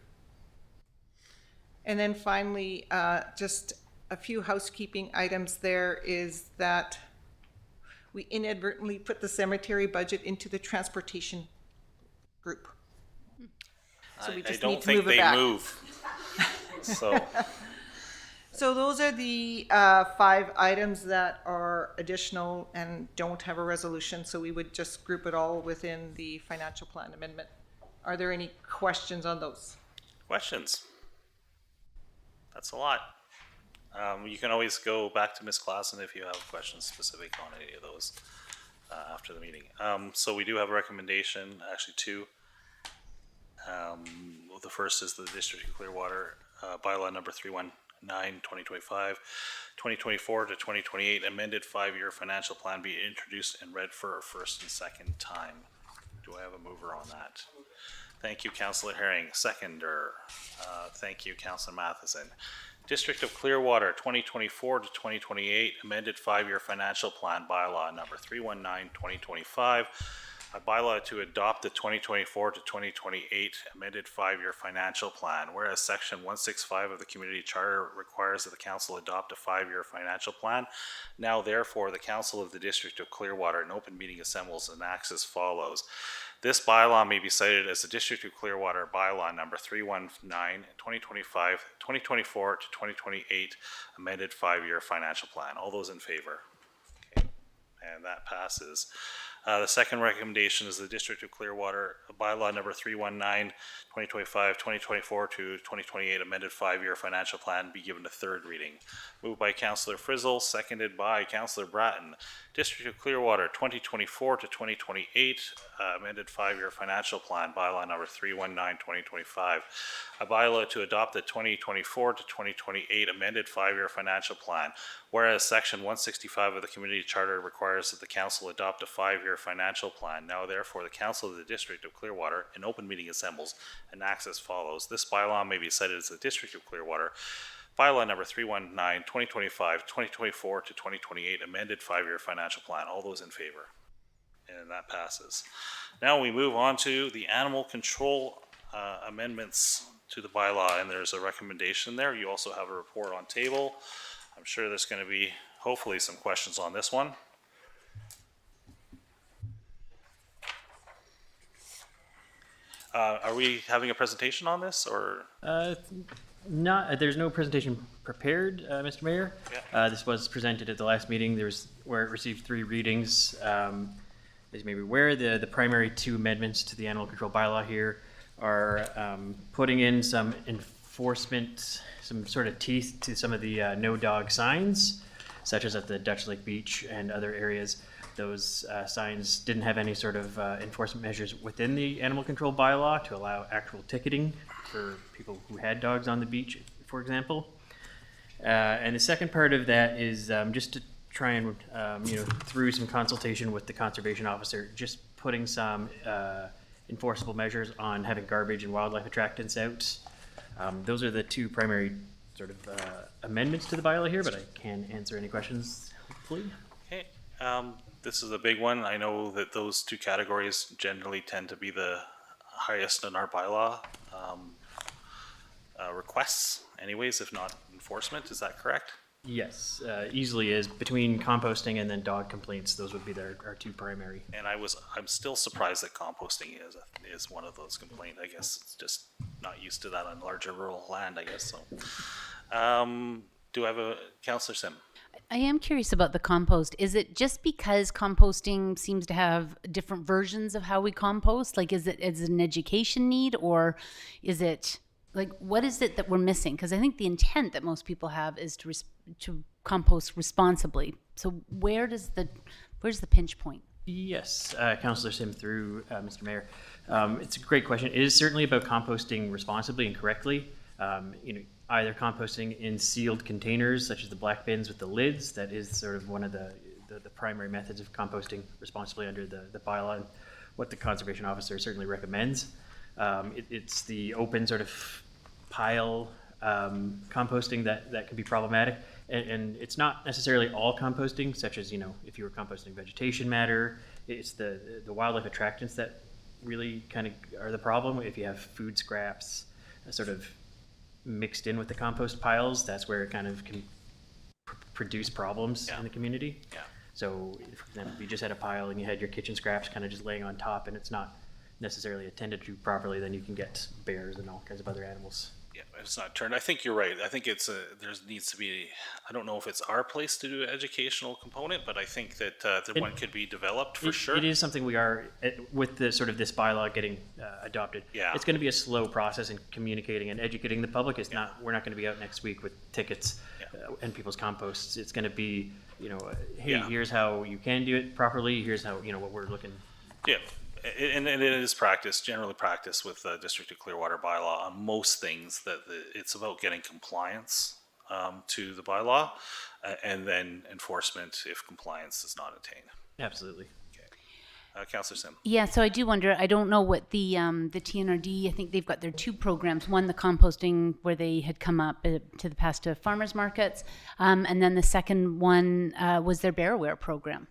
Speaker 15: And then finally, just a few housekeeping items there is that we inadvertently put the cemetery budget into the transportation group. So we just need to move it back. So those are the 5 items that are additional and don't have a resolution. So we would just group it all within the financial plan amendment. Are there any questions on those?
Speaker 1: Questions? That's a lot. You can always go back to Ms. Klassen if you have questions specific on any of those after the meeting. So we do have a recommendation, actually 2. The first is the District of Clearwater bylaw number 319, 2025, 2024 to 2028 amended 5-year financial plan be introduced and read for a first and second time. Do I have a mover on that? Thank you, Councillor Herring. Seconder. Thank you, Councillor Matheson. District of Clearwater 2024 to 2028 amended 5-year financial plan bylaw number 319, 2025. A bylaw to adopt the 2024 to 2028 amended 5-year financial plan, whereas section 165 of the community charter requires that the council adopt a 5-year financial plan. Now therefore the council of the District of Clearwater in open meeting assembles and acts as follows. This bylaw may be cited as the District of Clearwater bylaw number 319, 2025, 2024 to 2028 amended 5-year financial plan. All those in favor? Okay. And that passes. The second recommendation is the District of Clearwater bylaw number 319, 2025, 2024 to 2028 amended 5-year financial plan be given a third reading. Moved by Councillor Frizzle, seconded by Councillor Bratton. District of Clearwater 2024 to 2028 amended 5-year financial plan bylaw number 319, 2025. A bylaw to adopt the 2024 to 2028 amended 5-year financial plan. Whereas section 165 of the community charter requires that the council adopt a 5-year financial plan. Now therefore the council of the District of Clearwater in open meeting assembles and acts as follows. This bylaw may be cited as the District of Clearwater bylaw number 319, 2025, 2024 to 2028 amended 5-year financial plan. All those in favor? And that passes. Now we move on to the animal control amendments to the bylaw, and there's a recommendation there. You also have a report on table. I'm sure there's going to be hopefully some questions on this one. Are we having a presentation on this, or?
Speaker 3: There's no presentation prepared, Mr. Mayor.
Speaker 1: Yeah.
Speaker 3: This was presented at the last meeting. Where it received 3 readings. As you may be aware, the primary 2 amendments to the animal control bylaw here are putting in some enforcement, some sort of teeth to some of the no dog signs, such as at the Dutch Lake Beach and other areas. Those signs didn't have any sort of enforcement measures within the animal control bylaw to allow actual ticketing for people who had dogs on the beach, for example. And the second part of that is just to try and, through some consultation with the conservation officer, just putting some enforceable measures on having garbage and wildlife attractants out. Those are the 2 primary sort of amendments to the bylaw here, but I can answer any questions, hopefully.
Speaker 1: Okay. This is a big one. I know that those 2 categories generally tend to be the highest in our bylaw. requests anyways, if not enforcement. Is that correct?
Speaker 3: Yes, easily is. Between composting and then dog complaints, those would be our two primary.
Speaker 1: And I'm still surprised that composting is one of those complaints. I guess it's just not used to that on larger rural land, I guess so. Do I have a Councillor Sim?
Speaker 9: I am curious about the compost. Is it just because composting seems to have different versions of how we compost? Like, is it an education need, or is it like, what is it that we're missing? Because I think the intent that most people have is to compost responsibly. So where's the pinch point?
Speaker 3: Yes, Councillor Sim through Mr. Mayor. It's a great question. It is certainly about composting responsibly and correctly. Either composting in sealed containers, such as the black bins with the lids. That is sort of one of the primary methods of composting responsibly under the bylaw, and what the conservation officer certainly recommends. It's the open sort of pile composting that can be problematic. And it's not necessarily all composting, such as, if you were composting vegetation matter, it's the wildlife attractants that really kind of are the problem. If you have food scraps sort of mixed in with the compost piles, that's where it kind of can produce problems in the community.
Speaker 1: Yeah.
Speaker 3: So for example, if you just had a pile and you had your kitchen scraps kind of just laying on top and it's not necessarily attended to properly, then you can get bears and all kinds of other animals.
Speaker 1: Yeah, it's not turned. I think you're right. I think there needs to be, I don't know if it's our place to do an educational component, but I think that one could be developed for sure.
Speaker 3: It is something we are, with the sort of this bylaw getting adopted.
Speaker 1: Yeah.
Speaker 3: It's going to be a slow process in communicating and educating the public. We're not going to be out next week with tickets and people's composts. It's going to be, hey, here's how you can do it properly. Here's how, what we're looking.
Speaker 1: Yeah. And it is generally practiced with the District of Clearwater bylaw on most things, that it's about getting compliance to the bylaw and then enforcement if compliance is not attained.
Speaker 3: Absolutely.
Speaker 1: Okay. Councillor Sim.
Speaker 9: Yeah, so I do wonder, I don't know what the TNRD, I think they've got their two programs. One, the composting, where they had come up to the past to farmers markets. And then the second one was their Bear Aware program.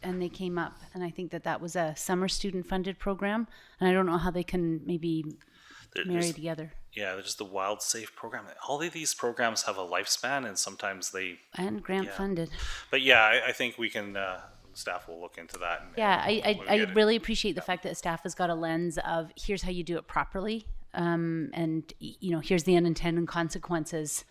Speaker 9: And they came up, and I think that was a summer student-funded program, and I don't know how they can maybe marry together.
Speaker 1: Yeah, there's the Wild Safe program. All of these programs have a lifespan, and sometimes
Speaker 9: and grant-funded.
Speaker 1: But yeah, I think we can. Staff will look into that.
Speaker 9: I really appreciate the fact that staff has got a lens of here's how you do it properly, and here's the unintended consequences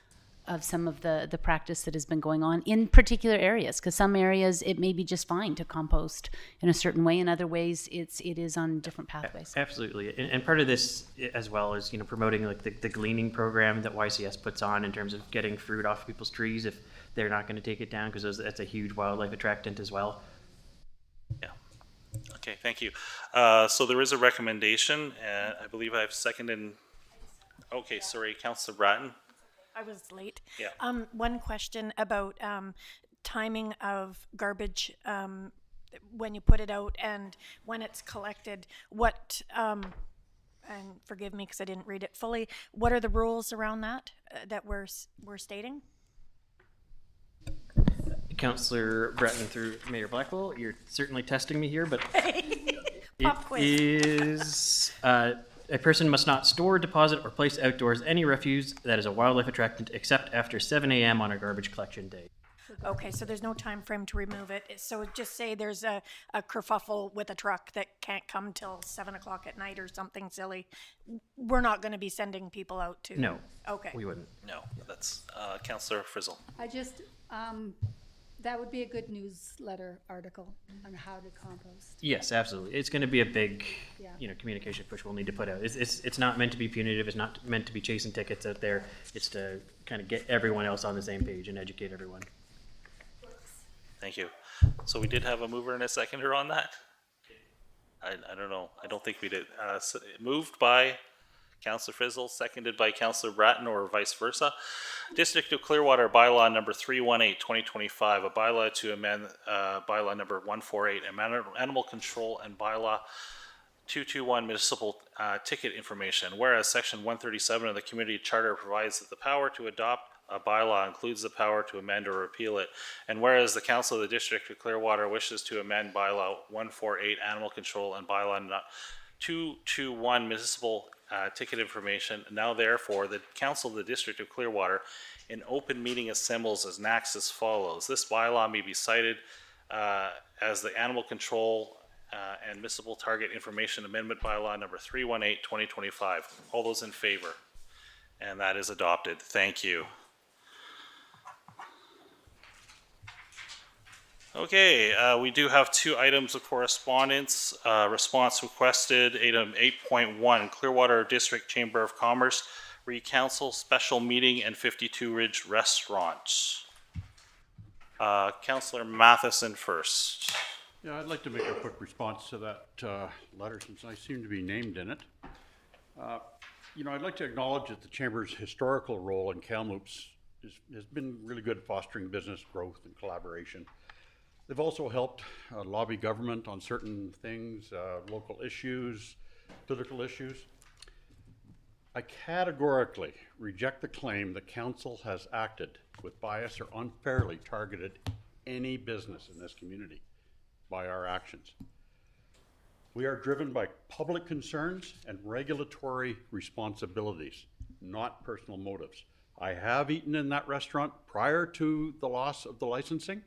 Speaker 9: of some of the practice that has been going on in particular areas, because some areas it may be just fine to compost in a certain way, in other ways it is on different pathways.
Speaker 3: Absolutely. And part of this as well is promoting like the gleaning program that YCS puts on in terms of getting fruit off people's trees if they're not going to take it down, because that's a huge wildlife attractant as well.
Speaker 1: Yeah. Okay, thank you. So there is a recommendation, and I believe I've seconded. Okay, sorry, Councillor Bratton.
Speaker 11: I was late.
Speaker 1: Yeah.
Speaker 11: One question about timing of garbage when you put it out and when it's collected. What, and forgive me because I didn't read it fully, what are the rules around that that we're stating?
Speaker 3: Councillor Bratton through Mayor Blackwell, you're certainly testing me here, but
Speaker 11: Pop quiz.
Speaker 3: is... a person must not store, deposit, or place outdoors any refuse that is a wildlife attractant except after 7 a.m. on a garbage collection day.
Speaker 11: Okay, so there's no time frame to remove it. So just say there's a kerfuffle with a truck that can't come till 7 o'clock at night or something silly. We're not going to be sending people out to.
Speaker 3: No.
Speaker 11: Okay.
Speaker 3: We wouldn't.
Speaker 1: No, that's Councillor Frizzle.
Speaker 12: I just, that would be a good newsletter article on how to compost.
Speaker 3: Yes, absolutely. It's going to be a big,
Speaker 12: Yeah.
Speaker 3: communication push we'll need to put out. It's not meant to be punitive. It's not meant to be chasing tickets out there. It's to kind of get everyone else on the same page and educate everyone.
Speaker 1: Thank you. So we did have a mover and a seconder on that? I don't know. I don't think we did. Moved by Councillor Frizzle, seconded by Councillor Bratton, or vice versa. District of Clearwater bylaw number 318/2025, a bylaw to amend bylaw number 148, animal control, and bylaw 221, municipal ticket information. Whereas section 137 of the community charter provides that the power to adopt a bylaw includes the power to amend or repeal it. And whereas the Council of the District of Clearwater wishes to amend bylaw 148, animal control, and bylaw 221 municipal ticket information. Now therefore, the Council of the District of Clearwater in open meeting assembles as next as follows. This bylaw may be cited as the Animal Control and Municipal Target Information Amendment Bylaw number 318, 2025. All those in favor? And that is adopted. Thank you. Okay, we do have 2 items of correspondence. Response requested, item 8.1, Clearwater District Chamber of Commerce, Recouncil Special Meeting and 52 Ridge Restaurant. Councillor Matheson first.
Speaker 2: Yeah, I'd like to make a quick response to that letter since I seem to be named in it. You know, I'd like to acknowledge that the Chamber's historical role in Kamloops has been really good at fostering business growth and collaboration. They've also helped lobby government on certain things, local issues, political issues. I categorically reject the claim that council has acted with bias or unfairly targeted any business in this community by our actions. We are driven by public concerns and regulatory responsibilities, not personal motives. I have eaten in that restaurant prior to the loss of the licensing,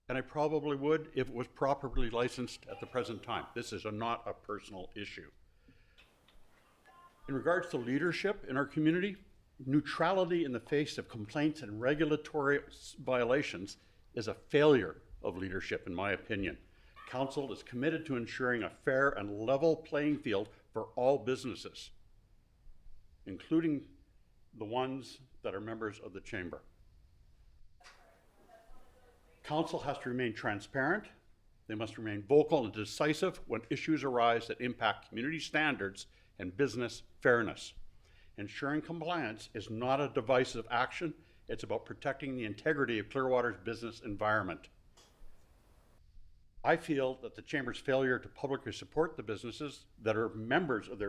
Speaker 2: and I probably would if it was properly licensed at the present time. This is not a personal issue. In regards to leadership in our community, neutrality in the face of complaints and regulatory violations is a failure of leadership, in my opinion. Council is committed to ensuring a fair and level playing field for all businesses, including the ones that are members of the Chamber. Council has to remain transparent. They must remain vocal and decisive when issues arise that impact community standards and business fairness. Ensuring compliance is not a divisive action. It's about protecting the integrity of Clearwater's business environment. I feel that the Chamber's failure to publicly support the businesses that are members of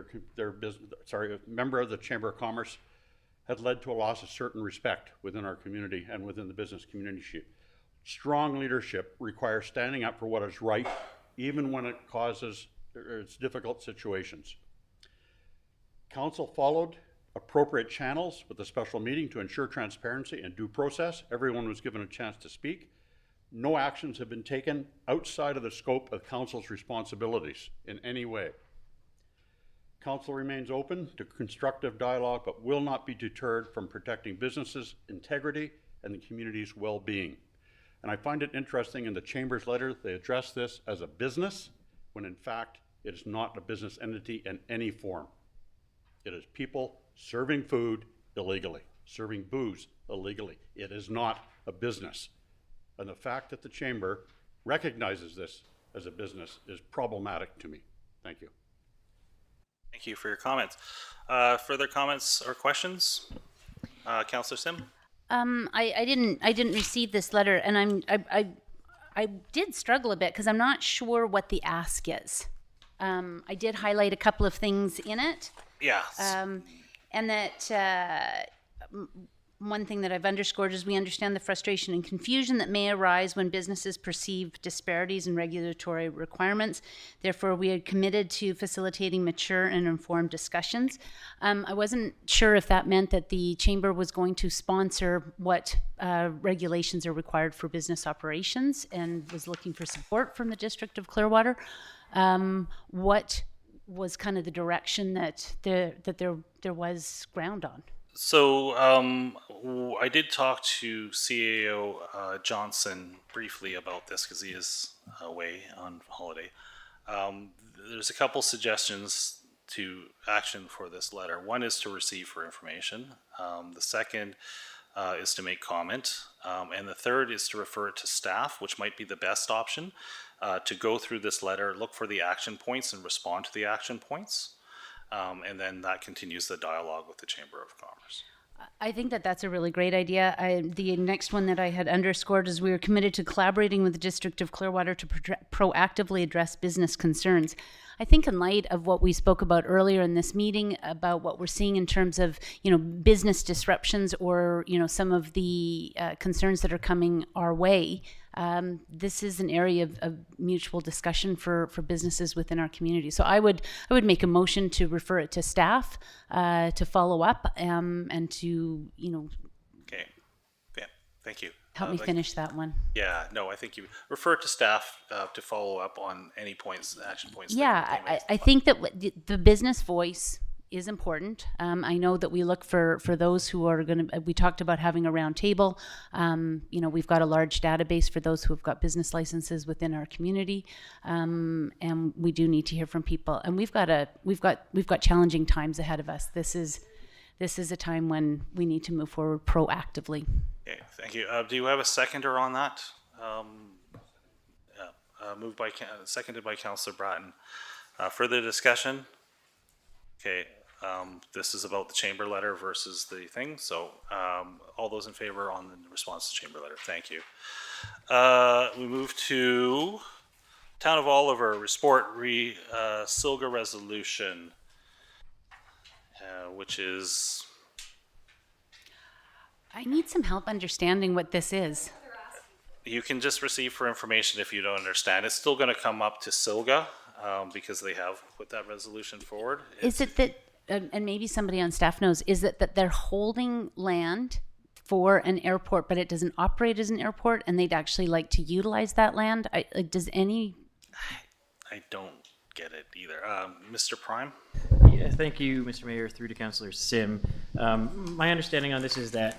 Speaker 2: member of the Chamber of Commerce has led to a loss of certain respect within our community and within the business community. Strong leadership requires standing up for what is right, even when it causes difficult situations. Council followed appropriate channels with a special meeting to ensure transparency and due process. Everyone was given a chance to speak. No actions have been taken outside of the scope of Council's responsibilities in any way. Council remains open to constructive dialogue, but will not be deterred from protecting businesses' integrity and the community's well-being. And I find it interesting in the Chamber's letter, they address this as a business, when in fact, it is not a business entity in any form. It is people serving food illegally, serving booze illegally. It is not a business. And the fact that the Chamber recognizes this as a business is problematic to me. Thank you.
Speaker 1: Thank you for your comments. Further comments or questions? Councillor Sim?
Speaker 9: I didn't receive this letter, and I did struggle a bit because I'm not sure what the ask is. I did highlight a couple of things in it.
Speaker 1: Yeah.
Speaker 9: And that one thing that I've underscored is we understand the frustration and confusion that may arise when businesses perceive disparities in regulatory requirements. Therefore, we are committed to facilitating mature and informed discussions. I wasn't sure if that meant that the Chamber was going to sponsor what regulations are required for business operations and was looking for support from the District of Clearwater. What was kind of the direction that there was ground on?
Speaker 1: So I did talk to CAO Johnson briefly about this because he is away on holiday. There's a couple suggestions to action for this letter. One is to receive for information. The second is to make comment. And the third is to refer it to staff, which might be the best option, to go through this letter, look for the action points and respond to the action points. And then that continues the dialogue with the Chamber of Commerce.
Speaker 9: I think that that's a really great idea. The next one that I had underscored is we are committed to collaborating with the District of Clearwater to proactively address business concerns. I think in light of what we spoke about earlier in this meeting about what we're seeing in terms of, business disruptions or, some of the concerns that are coming our way, this is an area of mutual discussion for businesses within our community. So I would make a motion to refer it to staff to follow up and to,
Speaker 1: Okay. Yeah, thank you.
Speaker 9: help me finish that one.
Speaker 1: Yeah, no, I think you refer to staff to follow up on any points, action points.
Speaker 9: Yeah, I think that the business voice is important. I know that we look for those who are going to, we talked about having a round table. We've got a large database for those who have got business licenses within our community. And we do need to hear from people. And we've got challenging times ahead of us. This is a time when we need to move forward proactively.
Speaker 1: Okay, thank you. Do you have a seconder on that? Seconded by Councillor Bratton. Further discussion? Okay, this is about the chamber letter versus the thing. So all those in favor on the response to chamber letter, thank you. We move to Town of Oliver Silga resolution, which is...
Speaker 9: I need some help understanding what this is.
Speaker 1: You can just receive for information if you don't understand. It's still going to come up to Silga because they have put that resolution forward.
Speaker 9: Is it that, and maybe somebody on staff knows, is it that they're holding land for an airport, but it doesn't operate as an airport, and they'd actually like to utilize that land? I
Speaker 1: don't get it either. Mr. Prime?
Speaker 3: Yeah, thank you, Mr. Mayor, through to Councillor Sim. My understanding on this is that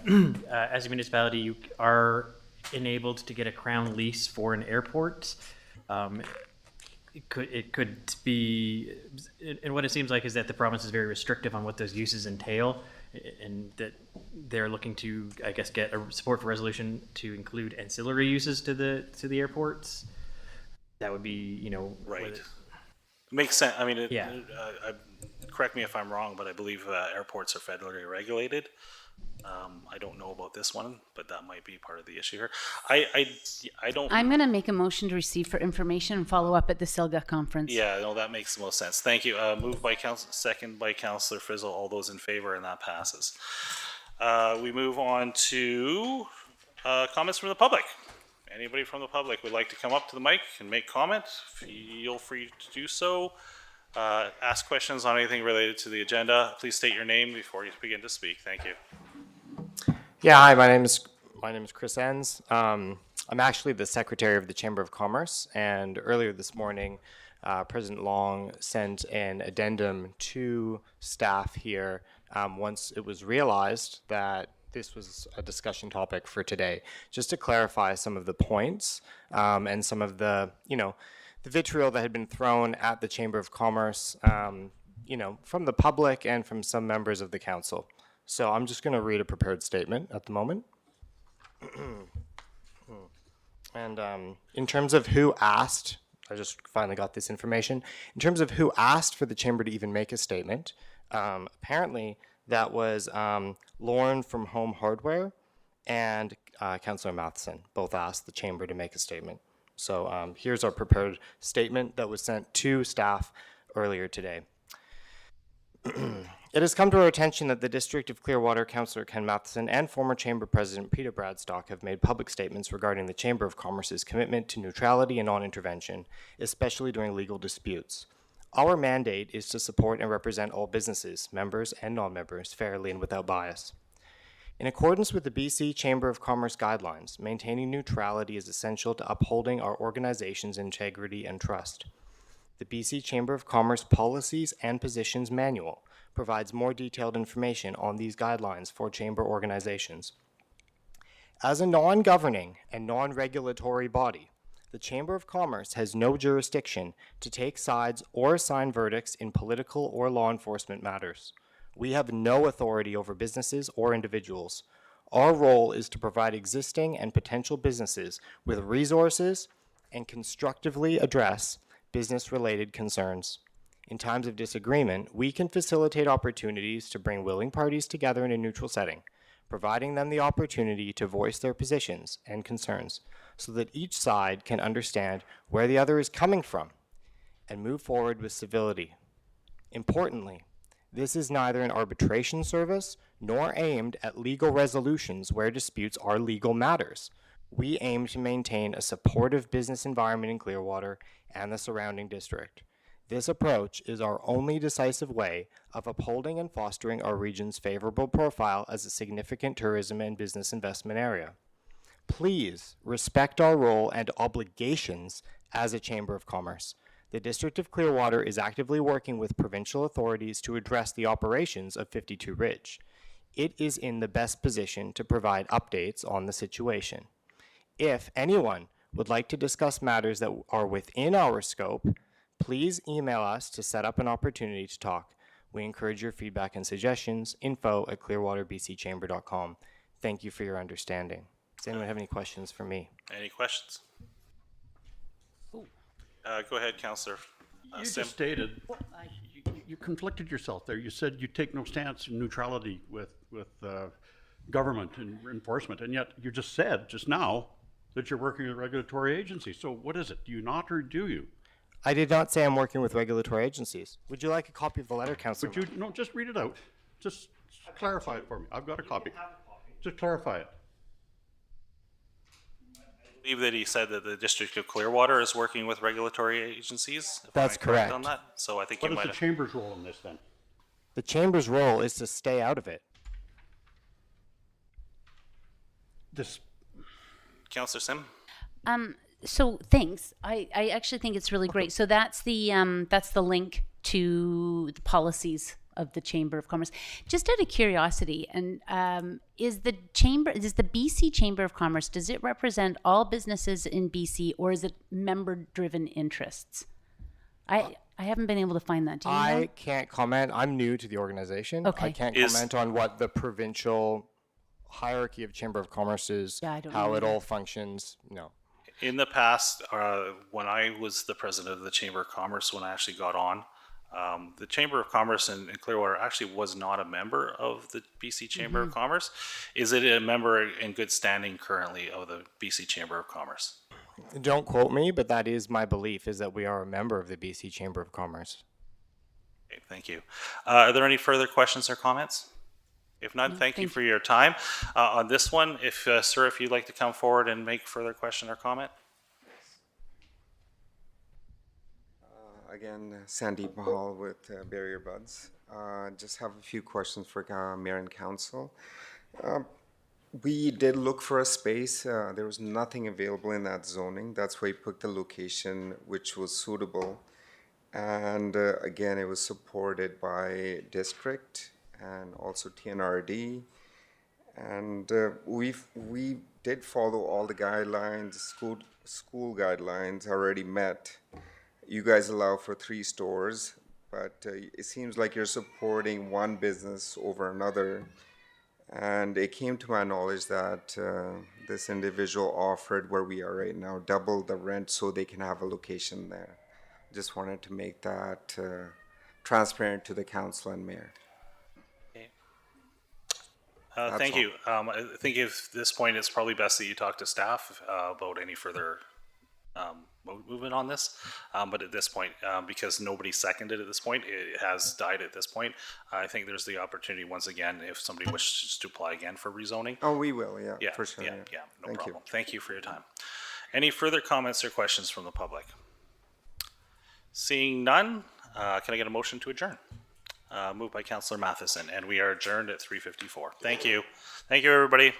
Speaker 3: as a municipality, you are enabled to get a crown lease for an airport. It could be, and what it seems like is that the province is very restrictive on what those uses entail, and that they're looking to, I guess, get a support for resolution to include ancillary uses to the airports. That would be,
Speaker 1: right. Makes sense. I mean,
Speaker 3: yeah.
Speaker 1: Correct me if I'm wrong, but I believe airports are federally regulated. I don't know about this one, but that might be part of the issue here. I don't.
Speaker 9: I'm going to make a motion to receive for information and follow up at the Silga conference.
Speaker 1: Yeah, no, that makes the most sense. Thank you. Moved by second by Councillor Frizzle. All those in favor, and that passes. We move on to comments from the public. Anybody from the public would like to come up to the mic and make comment? Feel free to do so. Ask questions on anything related to the agenda. Please state your name before you begin to speak. Thank you.
Speaker 16: Yeah, hi, my name is Chris Enns. I'm actually the Secretary of the Chamber of Commerce, and earlier this morning, President Long sent an addendum to staff here once it was realized that this was a discussion topic for today, just to clarify some of the points and some of the, the vitriol that had been thrown at the Chamber of Commerce, from the public and from some members of the council. So I'm just going to read a prepared statement at the moment. And in terms of who asked, I just finally got this information. In terms of who asked for the Chamber to even make a statement, apparently that was Lauren from Home Hardware and Councillor Matheson both asked the Chamber to make a statement. So here's our prepared statement that was sent to staff earlier today. It has come to our attention that the District of Clearwater Councillor Ken Matheson and former Chamber President Peter Bradstock have made public statements regarding the Chamber of Commerce's commitment to neutrality and non-intervention, especially during legal disputes. Our mandate is to support and represent all businesses, members and non-members, fairly and without bias. In accordance with the BC Chamber of Commerce guidelines, maintaining neutrality is essential to upholding our organization's integrity and trust. The BC Chamber of Commerce Policies and Positions Manual provides more detailed information on these guidelines for chamber organizations. As a non-governing and non-regulatory body, the Chamber of Commerce has no jurisdiction to take sides or assign verdicts in political or law enforcement matters. We have no authority over businesses or individuals. Our role is to provide existing and potential businesses with resources and constructively address business-related concerns. In times of disagreement, we can facilitate opportunities to bring willing parties together in a neutral setting, providing them the opportunity to voice their positions and concerns so that each side can understand where the other is coming from and move forward with civility. Importantly, this is neither an arbitration service nor aimed at legal resolutions where disputes are legal matters. We aim to maintain a supportive business environment in Clearwater and the surrounding district. This approach is our only decisive way of upholding and fostering our region's favorable profile as a significant tourism and business investment area. Please respect our role and obligations as a Chamber of Commerce. The District of Clearwater is actively working with provincial authorities to address the operations of 52 Ridge. It is in the best position to provide updates on the situation. If anyone would like to discuss matters that are within our scope, please email us to set up an opportunity to talk. We encourage your feedback and suggestions. info@clearwaterbcchamber.com. Thank you for your understanding. Does anyone have any questions for me?
Speaker 1: Any questions? Go ahead, Councillor.
Speaker 2: You
Speaker 1: Sim.
Speaker 2: just stated, you conflicted yourself there. You said you take no stance in neutrality with government and enforcement, and yet you just said just now that you're working with regulatory agencies. So what is it? Do you not, or do you?
Speaker 16: I did not say I'm working with regulatory agencies. Would you like a copy of the letter, Councillor?
Speaker 2: Would you, no, just read it out. Just clarify it for me. I've got a copy. Just clarify it.
Speaker 1: I believe that he said that the District of Clearwater is working with regulatory agencies. If
Speaker 16: That's
Speaker 1: I'm correct on
Speaker 16: correct.
Speaker 1: that. So I think
Speaker 2: What
Speaker 1: you
Speaker 2: is
Speaker 1: might
Speaker 2: the
Speaker 1: have.
Speaker 2: Chamber's role in this then?
Speaker 16: The Chamber's role is to stay out of it.
Speaker 2: This,
Speaker 1: Councillor Sim.
Speaker 9: So thanks. I actually think it's really great. So that's the link to the policies of the Chamber of Commerce. Just out of curiosity, and is the BC Chamber of Commerce, does it represent all businesses in BC, or is it member-driven interests? I haven't been able to find that. Do you know?
Speaker 16: I can't comment. I'm new to the organization.
Speaker 9: Okay.
Speaker 16: I can't
Speaker 1: Is-
Speaker 16: comment on what the provincial hierarchy of Chamber of Commerce is,
Speaker 9: Yeah, I don't
Speaker 16: how
Speaker 9: know
Speaker 16: it
Speaker 9: either.
Speaker 16: all functions. No.
Speaker 1: In the past, when I was the president of the Chamber of Commerce, when I actually got on, the Chamber of Commerce in Clearwater actually was not a member of the BC Chamber of Commerce. Is it a member in good standing currently of the BC Chamber of Commerce?
Speaker 16: Don't quote me, but that is my belief, is that we are a member of the BC Chamber of Commerce.
Speaker 1: Okay, thank you. Are there any further questions or comments? If not, thank you for your time. On this one, sir, if you'd like to come forward and make further question or comment?
Speaker 5: Again, Sandeep Mahal with Barrier Buds. Just have a few questions for Mayor and Council. We did look for a space. There was nothing available in that zoning. That's why we picked the location which was suitable. And again, it was supported by district and also TNRD. And we did follow all the guidelines, school guidelines already met. You guys allow for 3 stores, but it seems like you're supporting one business over another. And it came to my knowledge that this individual offered, where we are right now, double the rent so they can have a location there. Just wanted to make that transparent to the council and mayor.
Speaker 1: Thank you. I think at this point, it's probably best that you talk to staff about any further movement on this. But at this point, because nobody seconded at this point, it has died at this point. I think there's the opportunity once again, if somebody wishes to apply again for rezoning.
Speaker 5: Oh, we will, yeah,
Speaker 1: Yeah,
Speaker 5: for sure.
Speaker 1: yeah, no
Speaker 5: Thank
Speaker 1: problem.
Speaker 5: you.
Speaker 1: Thank you for your time. Any further comments or questions from the public? Seeing none, can I get a motion to adjourn? Moved by Councillor Matheson, and we are adjourned at 3:54. Thank you. Thank you, everybody.